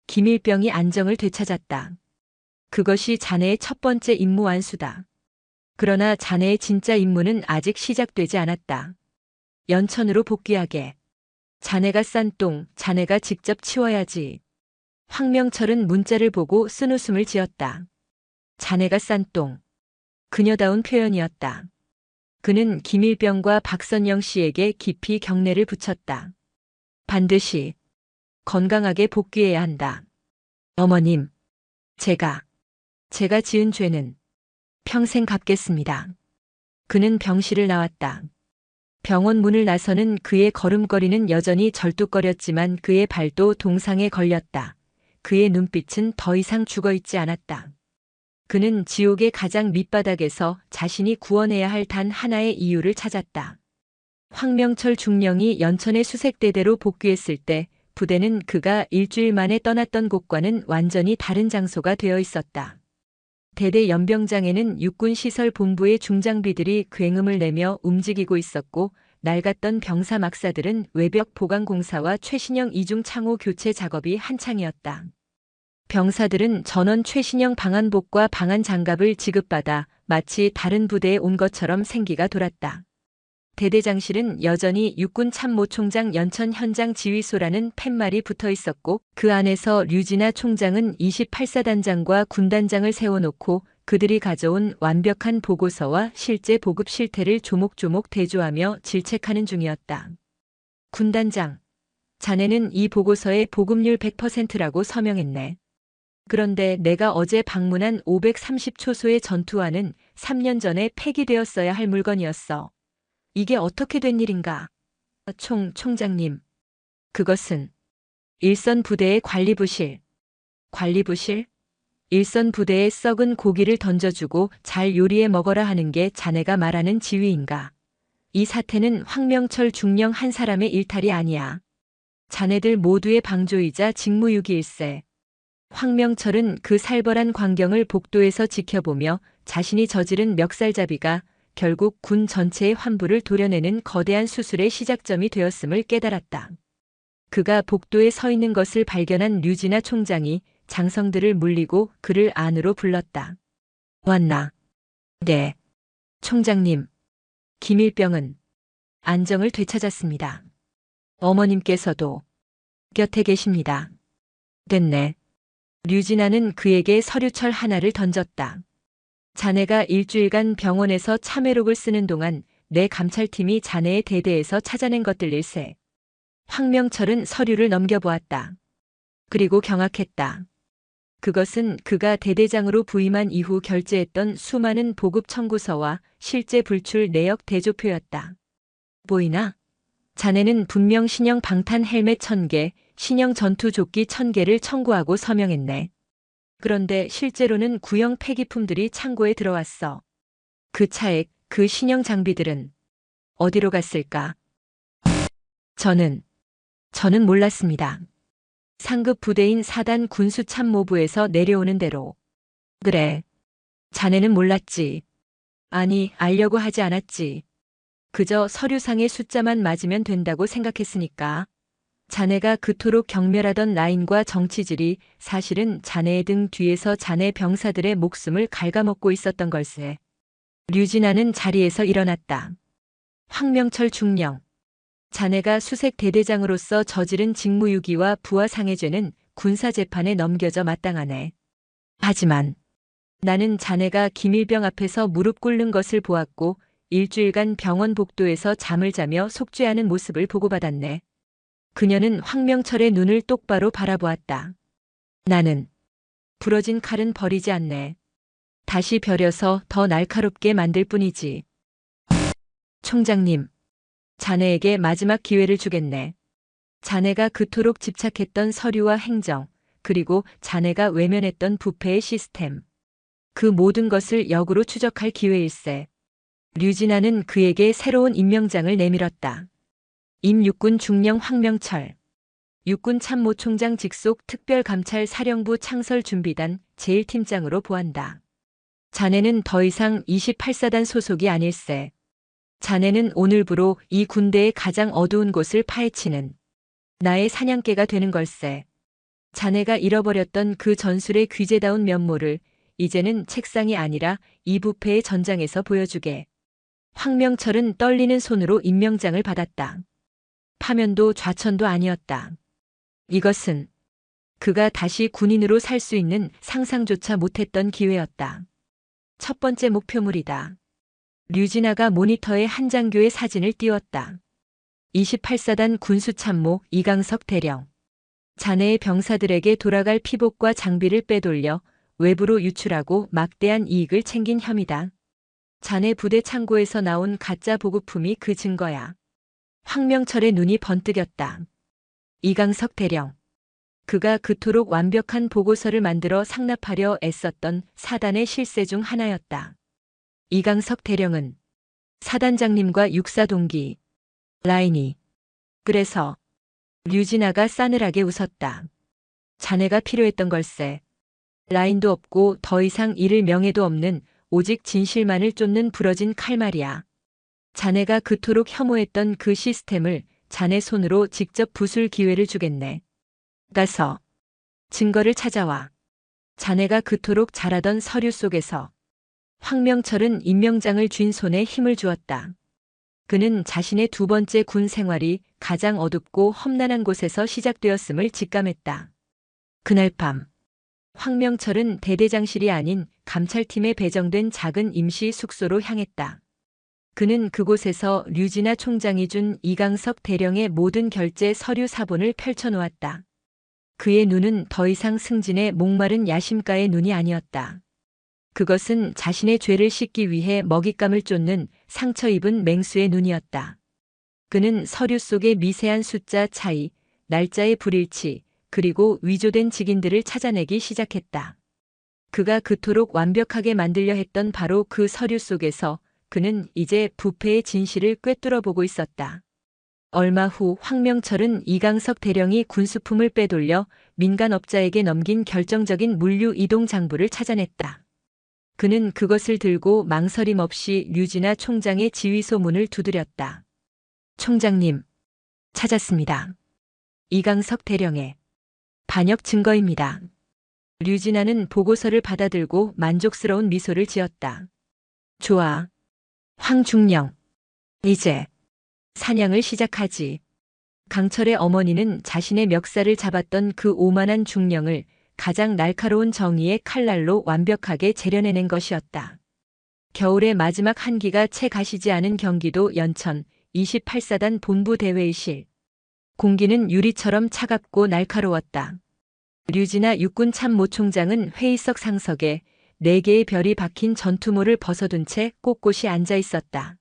김일병이 안정을 되찾았다. 그것이 자네의 첫 번째 임무 완수다. 그러나 자네의 진짜 임무는 아직 시작되지 않았다. 연천으로 복귀하게. 자네가 싼 똥, 자네가 직접 치워야지. 황명철은 문자를 보고 쓴웃음을 지었다. 자네가 싼 똥. 그녀다운 표현이었다. 그는 김일병과 박선영 씨에게 깊이 경례를 붙였다. 반드시 건강하게 복귀해야 한다. 어머님, 제가 지은 죄는 평생 갚겠습니다. 그는 병실을 나왔다. 병원 문을 나서는 그의 걸음걸이는 여전히 절뚝거렸지만 그의 발도 동상에 걸렸다. 그의 눈빛은 더 이상 죽어있지 않았다. 그는 지옥의 가장 밑바닥에서 자신이 구원해야 할 단 하나의 이유를 찾았다. 황명철 중령이 연천의 수색대대로 복귀했을 때 부대는 그가 일주일 만에 떠났던 곳과는 완전히 다른 장소가 되어 있었다. 대대 연병장에는 육군시설본부의 중장비들이 굉음을 내며 움직이고 있었고 낡았던 병사 막사들은 외벽 보강공사와 최신형 이중 창호 교체 작업이 한창이었다. 병사들은 전원 최신형 방한복과 방한장갑을 지급받아 마치 다른 부대에 온 것처럼 생기가 돌았다. 대대장실은 여전히 육군참모총장 연천 현장 지휘소라는 팻말이 붙어 있었고 그 안에서 류진아 총장은 28사단장과 군단장을 세워놓고 그들이 가져온 완벽한 보고서와 실제 보급 실태를 조목조목 대조하며 질책하는 중이었다. 군단장, 자네는 이 보고서에 보급률 100%라고 서명했네. 그런데 내가 어제 방문한 530초소의 전투화는 3년 전에 폐기되었어야 할 물건이었어. 이게 어떻게 된 일인가? 총장님. 그것은 일선 부대의 관리부실. 관리부실? 일선 부대에 썩은 고기를 던져주고 잘 요리해 먹어라 하는 게 자네가 말하는 지휘인가? 이 사태는 황명철 중령 한 사람의 일탈이 아니야. 자네들 모두의 방조이자 직무유기일세. 황명철은 그 살벌한 광경을 복도에서 지켜보며 자신이 저지른 멱살잡이가 결국 군 전체의 환부를 도려내는 거대한 수술의 시작점이 되었음을 깨달았다. 그가 복도에 서 있는 것을 발견한 류진아 총장이 장성들을 물리고 그를 안으로 불렀다. 왔나? 네. 총장님. 김일병은 안정을 되찾았습니다. 어머님께서도 곁에 계십니다. 됐네. 류진아는 그에게 서류철 하나를 던졌다. 자네가 일주일간 병원에서 참회록을 쓰는 동안 내 감찰팀이 자네의 대대에서 찾아낸 것들일세. 황명철은 서류를 넘겨보았다. 그리고 경악했다. 그것은 그가 대대장으로 부임한 이후 결제했던 수많은 보급 청구서와 실제 불출 내역 대조표였다. 보이나? 자네는 분명 신형 방탄 헬멧 1000개, 신형 전투조끼 1000개를 청구하고 서명했네. 그런데 실제로는 구형 폐기품들이 창고에 들어왔어. 그 차액, 그 신형 장비들은 어디로 갔을까? 저는 몰랐습니다. 상급 부대인 4단 군수참모부에서 내려오는 대로. 그래. 자네는 몰랐지. 아니, 알려고 하지 않았지. 그저 서류상의 숫자만 맞으면 된다고 생각했으니까. 자네가 그토록 경멸하던 라인과 정치질이 사실은 자네의 등 뒤에서 자네 병사들의 목숨을 갉아먹고 있었던 걸세. 류진아는 자리에서 일어났다. 황명철 중령. 자네가 수색 대대장으로서 저지른 직무유기와 부하상해죄는 군사재판에 넘겨져 마땅하네. 하지만 나는 자네가 김일병 앞에서 무릎 꿇는 것을 보았고 일주일간 병원 복도에서 잠을 자며 속죄하는 모습을 보고받았네. 그녀는 황명철의 눈을 똑바로 바라보았다. 나는 부러진 칼은 버리지 않네. 다시 벼려서 더 날카롭게 만들 뿐이지. 총장님, 자네에게 마지막 기회를 주겠네. 자네가 그토록 집착했던 서류와 행정, 그리고 자네가 외면했던 부패의 시스템. 그 모든 것을 역으로 추적할 기회일세. 류진아는 그에게 새로운 임명장을 내밀었다. 임육군 중령 황명철. 육군 참모총장 직속 특별감찰사령부 창설준비단 제1팀장으로 보한다. 자네는 더 이상 28사단 소속이 아닐세. 자네는 오늘부로 이 군대의 가장 어두운 곳을 파헤치는 나의 사냥개가 되는 걸세. 자네가 잃어버렸던 그 전술의 귀재다운 면모를 이제는 책상이 아니라 이 부패의 전장에서 보여주게. 황명철은 떨리는 손으로 임명장을 받았다. 파면도 좌천도 아니었다. 이것은 그가 다시 군인으로 살 수 있는 상상조차 못했던 기회였다. 첫 번째 목표물이다. 류진아가 모니터에 한장교의 사진을 띄웠다. 28사단 군수참모 이강석 대령. 자네의 병사들에게 돌아갈 피복과 장비를 빼돌려 외부로 유출하고 막대한 이익을 챙긴 혐의다. 자네 부대 창고에서 나온 가짜 보급품이 그 증거야. 황명철의 눈이 번뜩였다. 이강석 대령. 그가 그토록 완벽한 보고서를 만들어 상납하려 애썼던 사단의 실세 중 하나였다. 이강석 대령은 사단장님과 육사 동기 라인이. 그래서 류진아가 싸늘하게 웃었다. 자네가 필요했던 걸세. 라인도 없고 더 이상 잃을 명예도 없는 오직 진실만을 쫓는 부러진 칼 말이야. 자네가 그토록 혐오했던 그 시스템을 자네 손으로 직접 부술 기회를 주겠네. 가서 증거를 찾아와. 자네가 그토록 잘하던 서류 속에서. 황명철은 임명장을 쥔 손에 힘을 주었다. 그는 자신의 두 번째 군 생활이 가장 어둡고 험난한 곳에서 시작되었음을 직감했다. 그날 밤 황명철은 대대장실이 아닌 감찰팀에 배정된 작은 임시 숙소로 향했다. 그는 그곳에서 류진아 총장이 준 이강석 대령의 모든 결제 서류 사본을 펼쳐놓았다. 그의 눈은 더 이상 승진의 목마른 야심가의 눈이 아니었다. 그것은 자신의 죄를 씻기 위해 먹잇감을 쫓는 상처 입은 맹수의 눈이었다. 그는 서류 속의 미세한 숫자 차이, 날짜의 불일치, 그리고 위조된 직인들을 찾아내기 시작했다. 그가 그토록 완벽하게 만들려 했던 바로 그 서류 속에서 그는 이제 부패의 진실을 꿰뚫어 보고 있었다. 얼마 후 황명철은 이강석 대령이 군수품을 빼돌려 민간업자에게 넘긴 결정적인 물류 이동 장부를 찾아냈다. 그는 그것을 들고 망설임 없이 류진아 총장의 지휘소 문을 두드렸다. 총장님, 찾았습니다. 이강석 대령의 반역 증거입니다. 류진아는 보고서를 받아들고 만족스러운 미소를 지었다. 좋아. 황중령. 이제 사냥을 시작하지. 강철의 어머니는 자신의 멱살을 잡았던 그 오만한 중령을 가장 날카로운 정의의 칼날로 완벽하게 재려내는 것이었다. 겨울의 마지막 한기가 채 가시지 않은 경기도 연천 28사단 본부 대회의실. 공기는 유리처럼 차갑고 날카로웠다. 류진아 육군 참모총장은 회의석 상석에 4개의 별이 박힌 전투모를 벗어둔 채 꼿꼿이 앉아 있었다.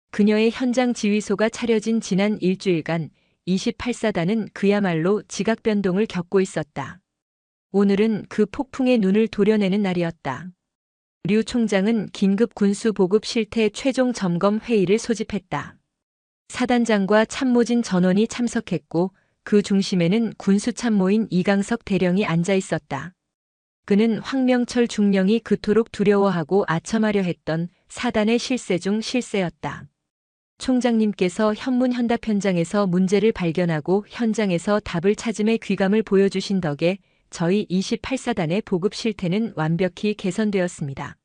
그녀의 현장 지휘소가 차려진 지난 일주일간 28사단은 그야말로 지각 변동을 겪고 있었다. 오늘은 그 폭풍의 눈을 도려내는 날이었다. 류 총장은 긴급 군수 보급 실태 최종 점검 회의를 소집했다. 사단장과 참모진 전원이 참석했고 그 중심에는 군수참모인 이강석 대령이 앉아 있었다. 그는 황명철 중령이 그토록 두려워하고 아첨하려 했던 사단의 실세 중 실세였다. 총장님께서 현문현답 현장에서 문제를 발견하고 현장에서 답을 찾음의 귀감을 보여주신 덕에 저희 28사단의 보급 실태는 완벽히 개선되었습니다.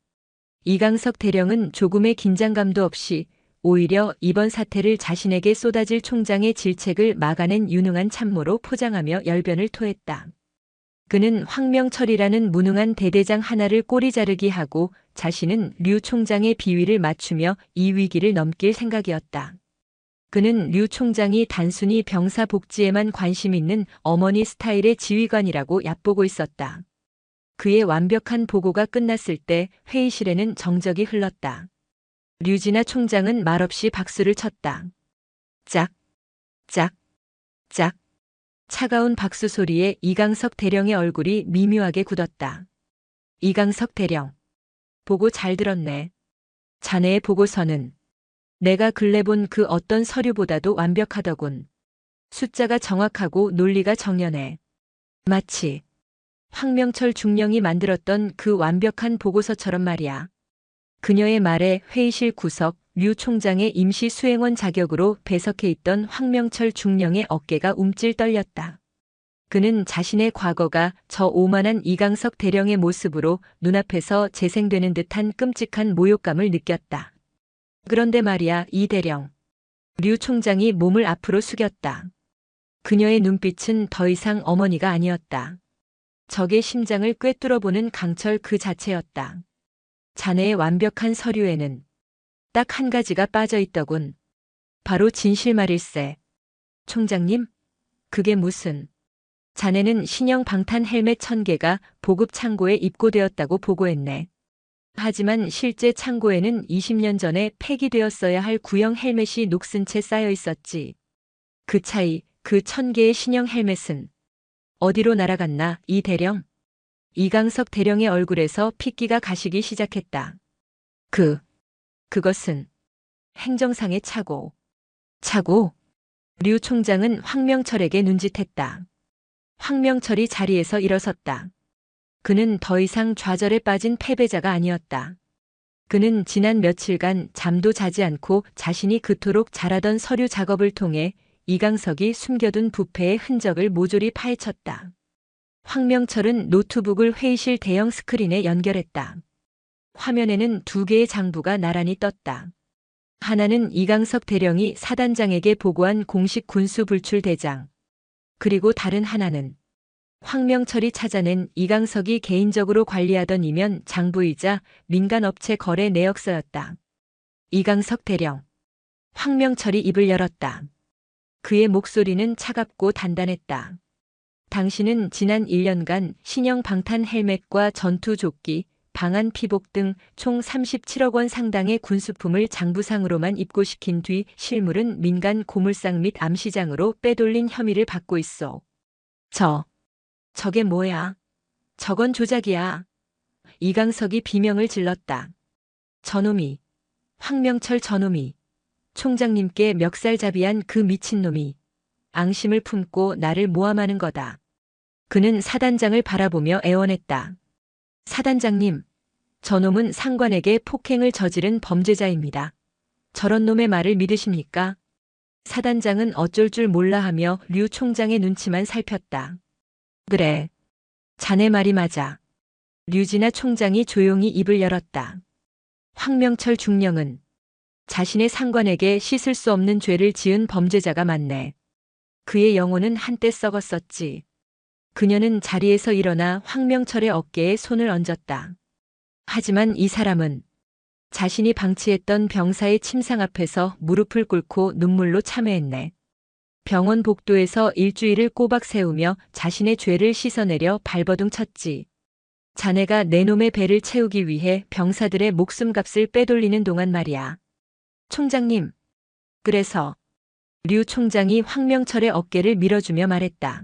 이강석 대령은 조금의 긴장감도 없이 오히려 이번 사태를 자신에게 쏟아질 총장의 질책을 막아낸 유능한 참모로 포장하며 열변을 토했다. 그는 황명철이라는 무능한 대대장 하나를 꼬리 자르기 하고 자신은 류 총장의 비위를 맞추며 이 위기를 넘길 생각이었다. 그는 류 총장이 단순히 병사 복지에만 관심 있는 어머니 스타일의 지휘관이라고 얕보고 있었다. 그의 완벽한 보고가 끝났을 때 회의실에는 정적이 흘렀다. 류진아 총장은 말없이 박수를 쳤다. 짝, 짝, 짝. 차가운 박수 소리에 이강석 대령의 얼굴이 미묘하게 굳었다. 이강석 대령. 보고 잘 들었네. 자네의 보고서는 내가 근래 본 그 어떤 서류보다도 완벽하더군. 숫자가 정확하고 논리가 정연해. 마치 황명철 중령이 만들었던 그 완벽한 보고서처럼 말이야. 그녀의 말에 회의실 구석 류 총장의 임시 수행원 자격으로 배석해 있던 황명철 중령의 어깨가 움찔 떨렸다. 그는 자신의 과거가 저 오만한 이강석 대령의 모습으로 눈앞에서 재생되는 듯한 끔찍한 모욕감을 느꼈다. 그런데 말이야, 이 대령. 류 총장이 몸을 앞으로 숙였다. 그녀의 눈빛은 더 이상 어머니가 아니었다. 적의 심장을 꿰뚫어보는 강철 그 자체였다. 자네의 완벽한 서류에는 딱 한 가지가 빠져 있더군. 바로 진실말일세. 총장님, 그게 무슨... 자네는 신형 방탄 헬멧 1000개가 보급 창고에 입고되었다고 보고했네. 하지만 실제 창고에는 20년 전에 폐기되었어야 할 구형 헬멧이 녹슨 채 쌓여 있었지. 그 차이, 그 1000개의 신형 헬멧은 어디로 날아갔나, 이 대령? 이강석 대령의 얼굴에서 핏기가 가시기 시작했다. 그것은 행정상의 착오. 착오? 류 총장은 황명철에게 눈짓했다. 황명철이 자리에서 일어섰다. 그는 더 이상 좌절에 빠진 패배자가 아니었다. 그는 지난 며칠간 잠도 자지 않고 자신이 그토록 잘하던 서류 작업을 통해 이강석이 숨겨둔 부패의 흔적을 모조리 파헤쳤다. 황명철은 노트북을 회의실 대형 스크린에 연결했다. 화면에는 2개의 장부가 나란히 떴다. 하나는 이강석 대령이 사단장에게 보고한 공식 군수 불출 대장. 그리고 다른 하나는 황명철이 찾아낸 이강석이 개인적으로 관리하던 이면 장부이자 민간업체 거래 내역서였다. 이강석 대령. 황명철이 입을 열었다. 그의 목소리는 차갑고 단단했다. 당신은 지난 1년간 신형 방탄 헬멧과 전투조끼, 방한 피복 등 총 37억 원 상당의 군수품을 장부상으로만 입고시킨 뒤 실물은 민간 고물상 및 암시장으로 빼돌린 혐의를 받고 있어. 저게 뭐야? 저건 조작이야. 이강석이 비명을 질렀다. 저놈이, 황명철 저놈이, 총장님께 멱살잡이한 그 미친놈이 앙심을 품고 나를 모함하는 거다. 그는 사단장을 바라보며 애원했다. 사단장님, 저놈은 상관에게 폭행을 저지른 범죄자입니다. 저런 놈의 말을 믿으십니까? 사단장은 어쩔 줄 몰라 하며 류 총장의 눈치만 살폈다. 그래. 자네 말이 맞아. 류진아 총장이 조용히 입을 열었다. 황명철 중령은 자신의 상관에게 씻을 수 없는 죄를 지은 범죄자가 맞네. 그의 영혼은 한때 썩었었지. 그녀는 자리에서 일어나 황명철의 어깨에 손을 얹었다. 하지만 이 사람은 자신이 방치했던 병사의 침상 앞에서 무릎을 꿇고 눈물로 참회했네. 병원 복도에서 일주일을 꼬박 세우며 자신의 죄를 씻어내려 발버둥 쳤지. 자네가 내 놈의 배를 채우기 위해 병사들의 목숨값을 빼돌리는 동안 말이야. 총장님. 그래서 류 총장이 황명철의 어깨를 밀어주며 말했다.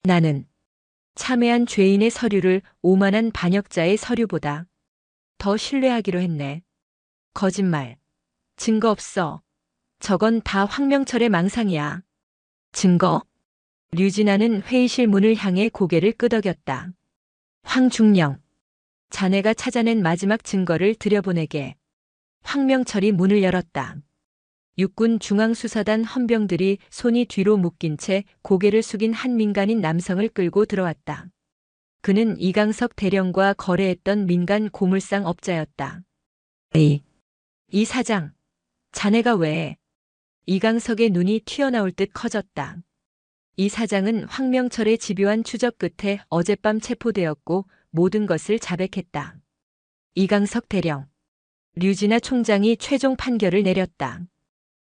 나는 참회한 죄인의 서류를 오만한 반역자의 서류보다 더 신뢰하기로 했네. 거짓말. 증거 없어. 저건 다 황명철의 망상이야. 증거? 류진아는 회의실 문을 향해 고개를 끄덕였다. 황중령. 자네가 찾아낸 마지막 증거를 들여보내게. 황명철이 문을 열었다. 육군 중앙수사단 헌병들이 손이 뒤로 묶인 채 고개를 숙인 한 민간인 남성을 끌고 들어왔다. 그는 이강석 대령과 거래했던 민간 고물상 업자였다. 이 사장, 자네가 왜? 이강석의 눈이 튀어나올 듯 커졌다. 이 사장은 황명철의 집요한 추적 끝에 어젯밤 체포되었고 모든 것을 자백했다. 이강석 대령. 류진아 총장이 최종 판결을 내렸다.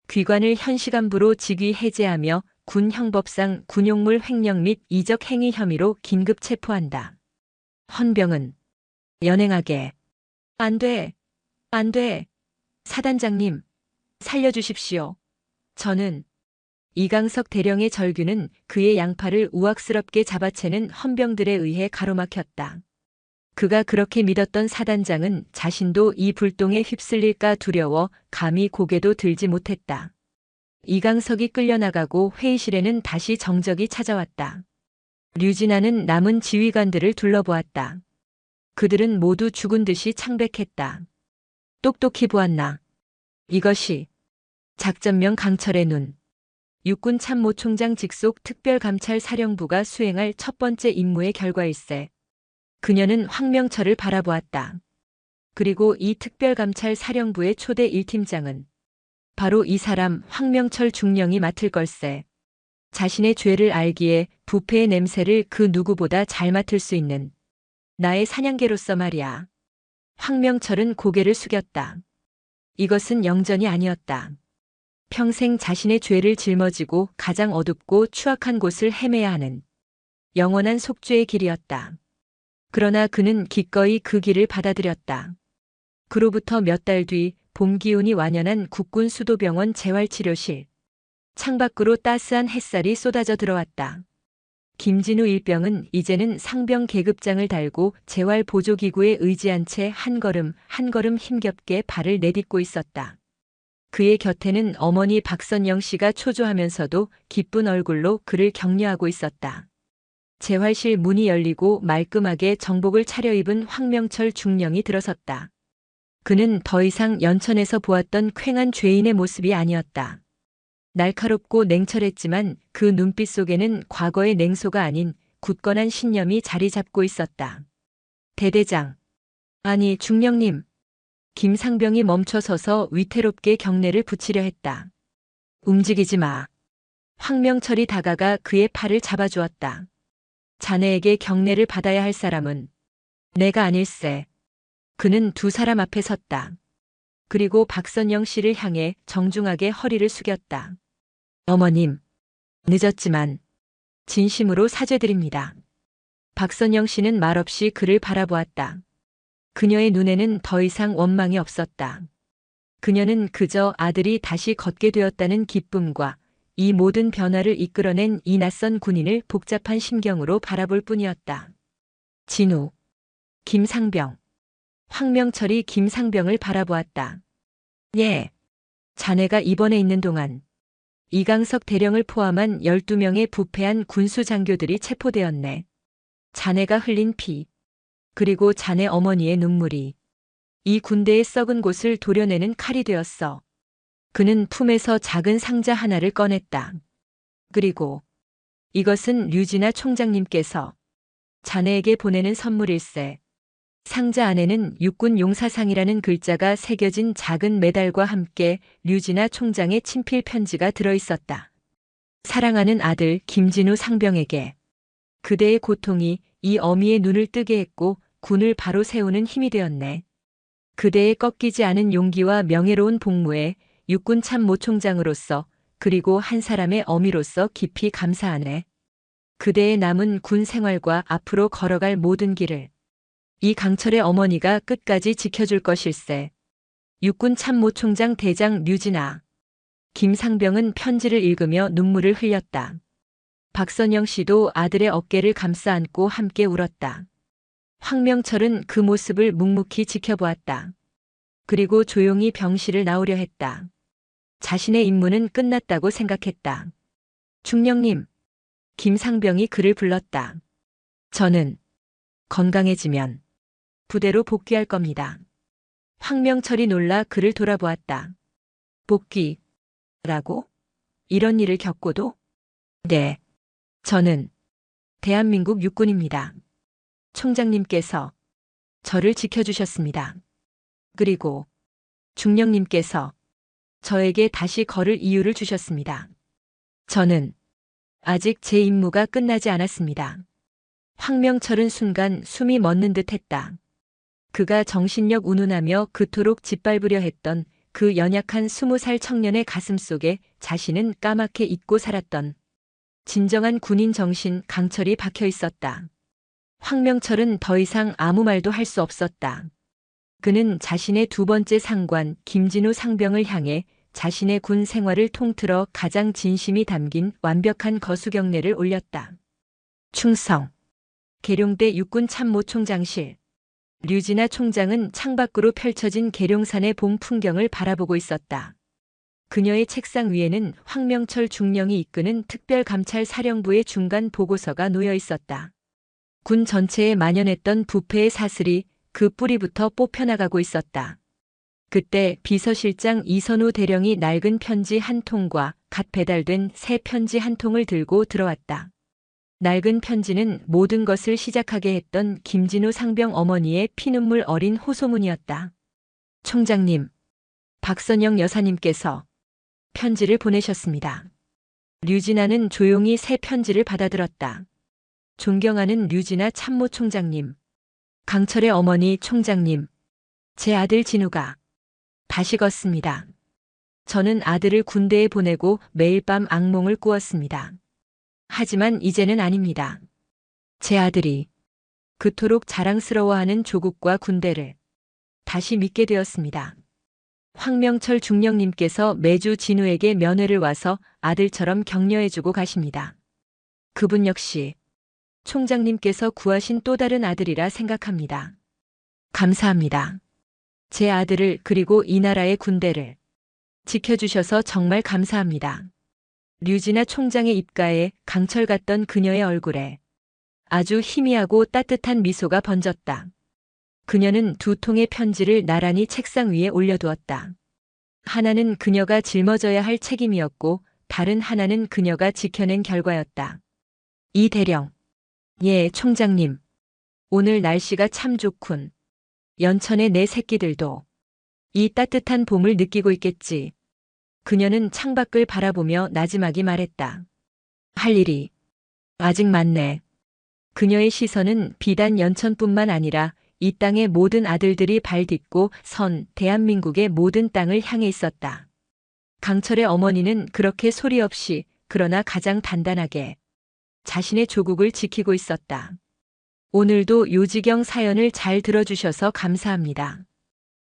귀관을 현시간부로 직위 해제하며 군 형법상 군용물 횡령 및 이적 행위 혐의로 긴급 체포한다. 헌병은 연행하게. 안 돼. 안 돼. 사단장님, 살려주십시오. 저는 이강석 대령의 절규는 그의 양팔을 우악스럽게 잡아채는 헌병들에 의해 가로막혔다. 그가 그렇게 믿었던 사단장은 자신도 이 불똥에 휩쓸릴까 두려워 감히 고개도 들지 못했다. 이강석이 끌려나가고 회의실에는 다시 정적이 찾아왔다. 류진아는 남은 지휘관들을 둘러보았다. 그들은 모두 죽은 듯이 창백했다. 똑똑히 보았나. 이것이 작전명 강철의 눈. 육군 참모총장 직속 특별감찰사령부가 수행할 첫 번째 임무의 결과일세. 그녀는 황명철을 바라보았다. 그리고 이 특별감찰사령부의 초대 1팀장은 바로 이 사람 황명철 중령이 맡을 걸세. 자신의 죄를 알기에 부패의 냄새를 그 누구보다 잘 맡을 수 있는 나의 사냥개로서 말이야. 황명철은 고개를 숙였다. 이것은 영전이 아니었다. 평생 자신의 죄를 짊어지고 가장 어둡고 추악한 곳을 헤매야 하는 영원한 속죄의 길이었다. 그러나 그는 기꺼이 그 길을 받아들였다. 그로부터 몇 달 뒤 봄 기운이 완연한 국군 수도병원 재활치료실. 창밖으로 따스한 햇살이 쏟아져 들어왔다. 김진우 일병은 이제는 상병 계급장을 달고 재활보조기구에 의지한 채 한 걸음 한 걸음 힘겹게 발을 내딛고 있었다. 그의 곁에는 어머니 박선영 씨가 초조하면서도 기쁜 얼굴로 그를 격려하고 있었다. 재활실 문이 열리고 말끔하게 정복을 차려입은 황명철 중령이 들어섰다. 그는 더 이상 연천에서 보았던 퀭한 죄인의 모습이 아니었다. 날카롭고 냉철했지만 그 눈빛 속에는 과거의 냉소가 아닌 굳건한 신념이 자리 잡고 있었다. 대대장. 아니 중령님. 김상병이 멈춰서서 위태롭게 경례를 붙이려 했다. 움직이지 마. 황명철이 다가가 그의 팔을 잡아주었다. 자네에게 경례를 받아야 할 사람은 내가 아닐세. 그는 두 사람 앞에 섰다. 그리고 박선영 씨를 향해 정중하게 허리를 숙였다. 어머님, 늦었지만 진심으로 사죄드립니다. 박선영 씨는 말없이 그를 바라보았다. 그녀의 눈에는 더 이상 원망이 없었다. 그녀는 그저 아들이 다시 걷게 되었다는 기쁨과 이 모든 변화를 이끌어낸 이 낯선 군인을 복잡한 심경으로 바라볼 뿐이었다. 진우, 김상병. 황명철이 김상병을 바라보았다. 예. 자네가 입원해 있는 동안 이강석 대령을 포함한 12명의 부패한 군수 장교들이 체포되었네. 자네가 흘린 피, 그리고 자네 어머니의 눈물이 이 군대의 썩은 곳을 도려내는 칼이 되었어. 그는 품에서 작은 상자 하나를 꺼냈다. 그리고 이것은 류진아 총장님께서 자네에게 보내는 선물일세. 상자 안에는 육군 용사상이라는 글자가 새겨진 작은 메달과 함께 류진아 총장의 친필 편지가 들어있었다. 사랑하는 아들 김진우 상병에게 그대의 고통이 이 어미의 눈을 뜨게 했고 군을 바로 세우는 힘이 되었네. 그대의 꺾이지 않은 용기와 명예로운 복무에 육군 참모총장으로서 그리고 한 사람의 어미로서 깊이 감사하네. 그대의 남은 군 생활과 앞으로 걸어갈 모든 길을 이 강철의 어머니가 끝까지 지켜줄 것일세. 육군 참모총장 대장 류진아. 김상병은 편지를 읽으며 눈물을 흘렸다. 박선영 씨도 아들의 어깨를 감싸 안고 함께 울었다. 황명철은 그 모습을 묵묵히 지켜보았다. 그리고 조용히 병실을 나오려 했다. 자신의 임무는 끝났다고 생각했다. 중령님. 김상병이 그를 불렀다. 저는 건강해지면 부대로 복귀할 겁니다. 황명철이 놀라 그를 돌아보았다. 복귀라고? 이런 일을 겪고도? 네. 저는 대한민국 육군입니다. 총장님께서 저를 지켜주셨습니다. 그리고 중령님께서 저에게 다시 걸을 이유를 주셨습니다. 저는 아직 제 임무가 끝나지 않았습니다. 황명철은 순간 숨이 멎는 듯 했다. 그가 정신력 운운하며 그토록 짓밟으려 했던 그 연약한 20살 청년의 가슴 속에 자신은 까맣게 잊고 살았던 진정한 군인 정신 강철이 박혀 있었다. 황명철은 더 이상 아무 말도 할 수 없었다. 그는 자신의 두 번째 상관 김진우 상병을 향해 자신의 군 생활을 통틀어 가장 진심이 담긴 완벽한 거수경례를 올렸다. 충성. 계룡대 육군 참모총장실. 류진아 총장은 창밖으로 펼쳐진 계룡산의 봄 풍경을 바라보고 있었다. 그녀의 책상 위에는 황명철 중령이 이끄는 특별감찰사령부의 중간 보고서가 놓여 있었다. 군 전체에 만연했던 부패의 사슬이 그 뿌리부터 뽑혀나가고 있었다. 그때 비서실장 이선우 대령이 낡은 편지 한 통과 갓 배달된 새 편지 한 통을 들고 들어왔다. 낡은 편지는 모든 것을 시작하게 했던 김진우 상병 어머니의 피눈물 어린 호소문이었다. 총장님, 박선영 여사님께서 편지를 보내셨습니다. 류진아는 조용히 새 편지를 받아들었다. 존경하는 류진아 참모총장님, 강철의 어머니 총장님, 제 아들 진우가 다시 걷습니다. 저는 아들을 군대에 보내고 매일 밤 악몽을 꾸었습니다. 하지만 이제는 아닙니다. 제 아들이 그토록 자랑스러워하는 조국과 군대를 다시 믿게 되었습니다. 황명철 중령님께서 매주 진우에게 면회를 와서 아들처럼 격려해주고 가십니다. 그분 역시 총장님께서 구하신 또 다른 아들이라 생각합니다. 감사합니다. 제 아들을 그리고 이 나라의 군대를 지켜주셔서 정말 감사합니다. 류진아 총장의 입가에 강철 같던 그녀의 얼굴에 아주 희미하고 따뜻한 미소가 번졌다. 그녀는 두 통의 편지를 나란히 책상 위에 올려두었다. 하나는 그녀가 짊어져야 할 책임이었고 다른 하나는 그녀가 지켜낸 결과였다. 이 대령. 예, 총장님. 오늘 날씨가 참 좋군. 연천의 내 새끼들도 이 따뜻한 봄을 느끼고 있겠지. 그녀는 창밖을 바라보며 나지막이 말했다. 할 일이 아직 많네. 그녀의 시선은 비단 연천뿐만 아니라 이 땅의 모든 아들들이 발 딛고 선 대한민국의 모든 땅을 향해 있었다. 강철의 어머니는 그렇게 소리 없이 그러나 가장 단단하게 자신의 조국을 지키고 있었다. 오늘도 요지경 사연을 잘 들어주셔서 감사합니다.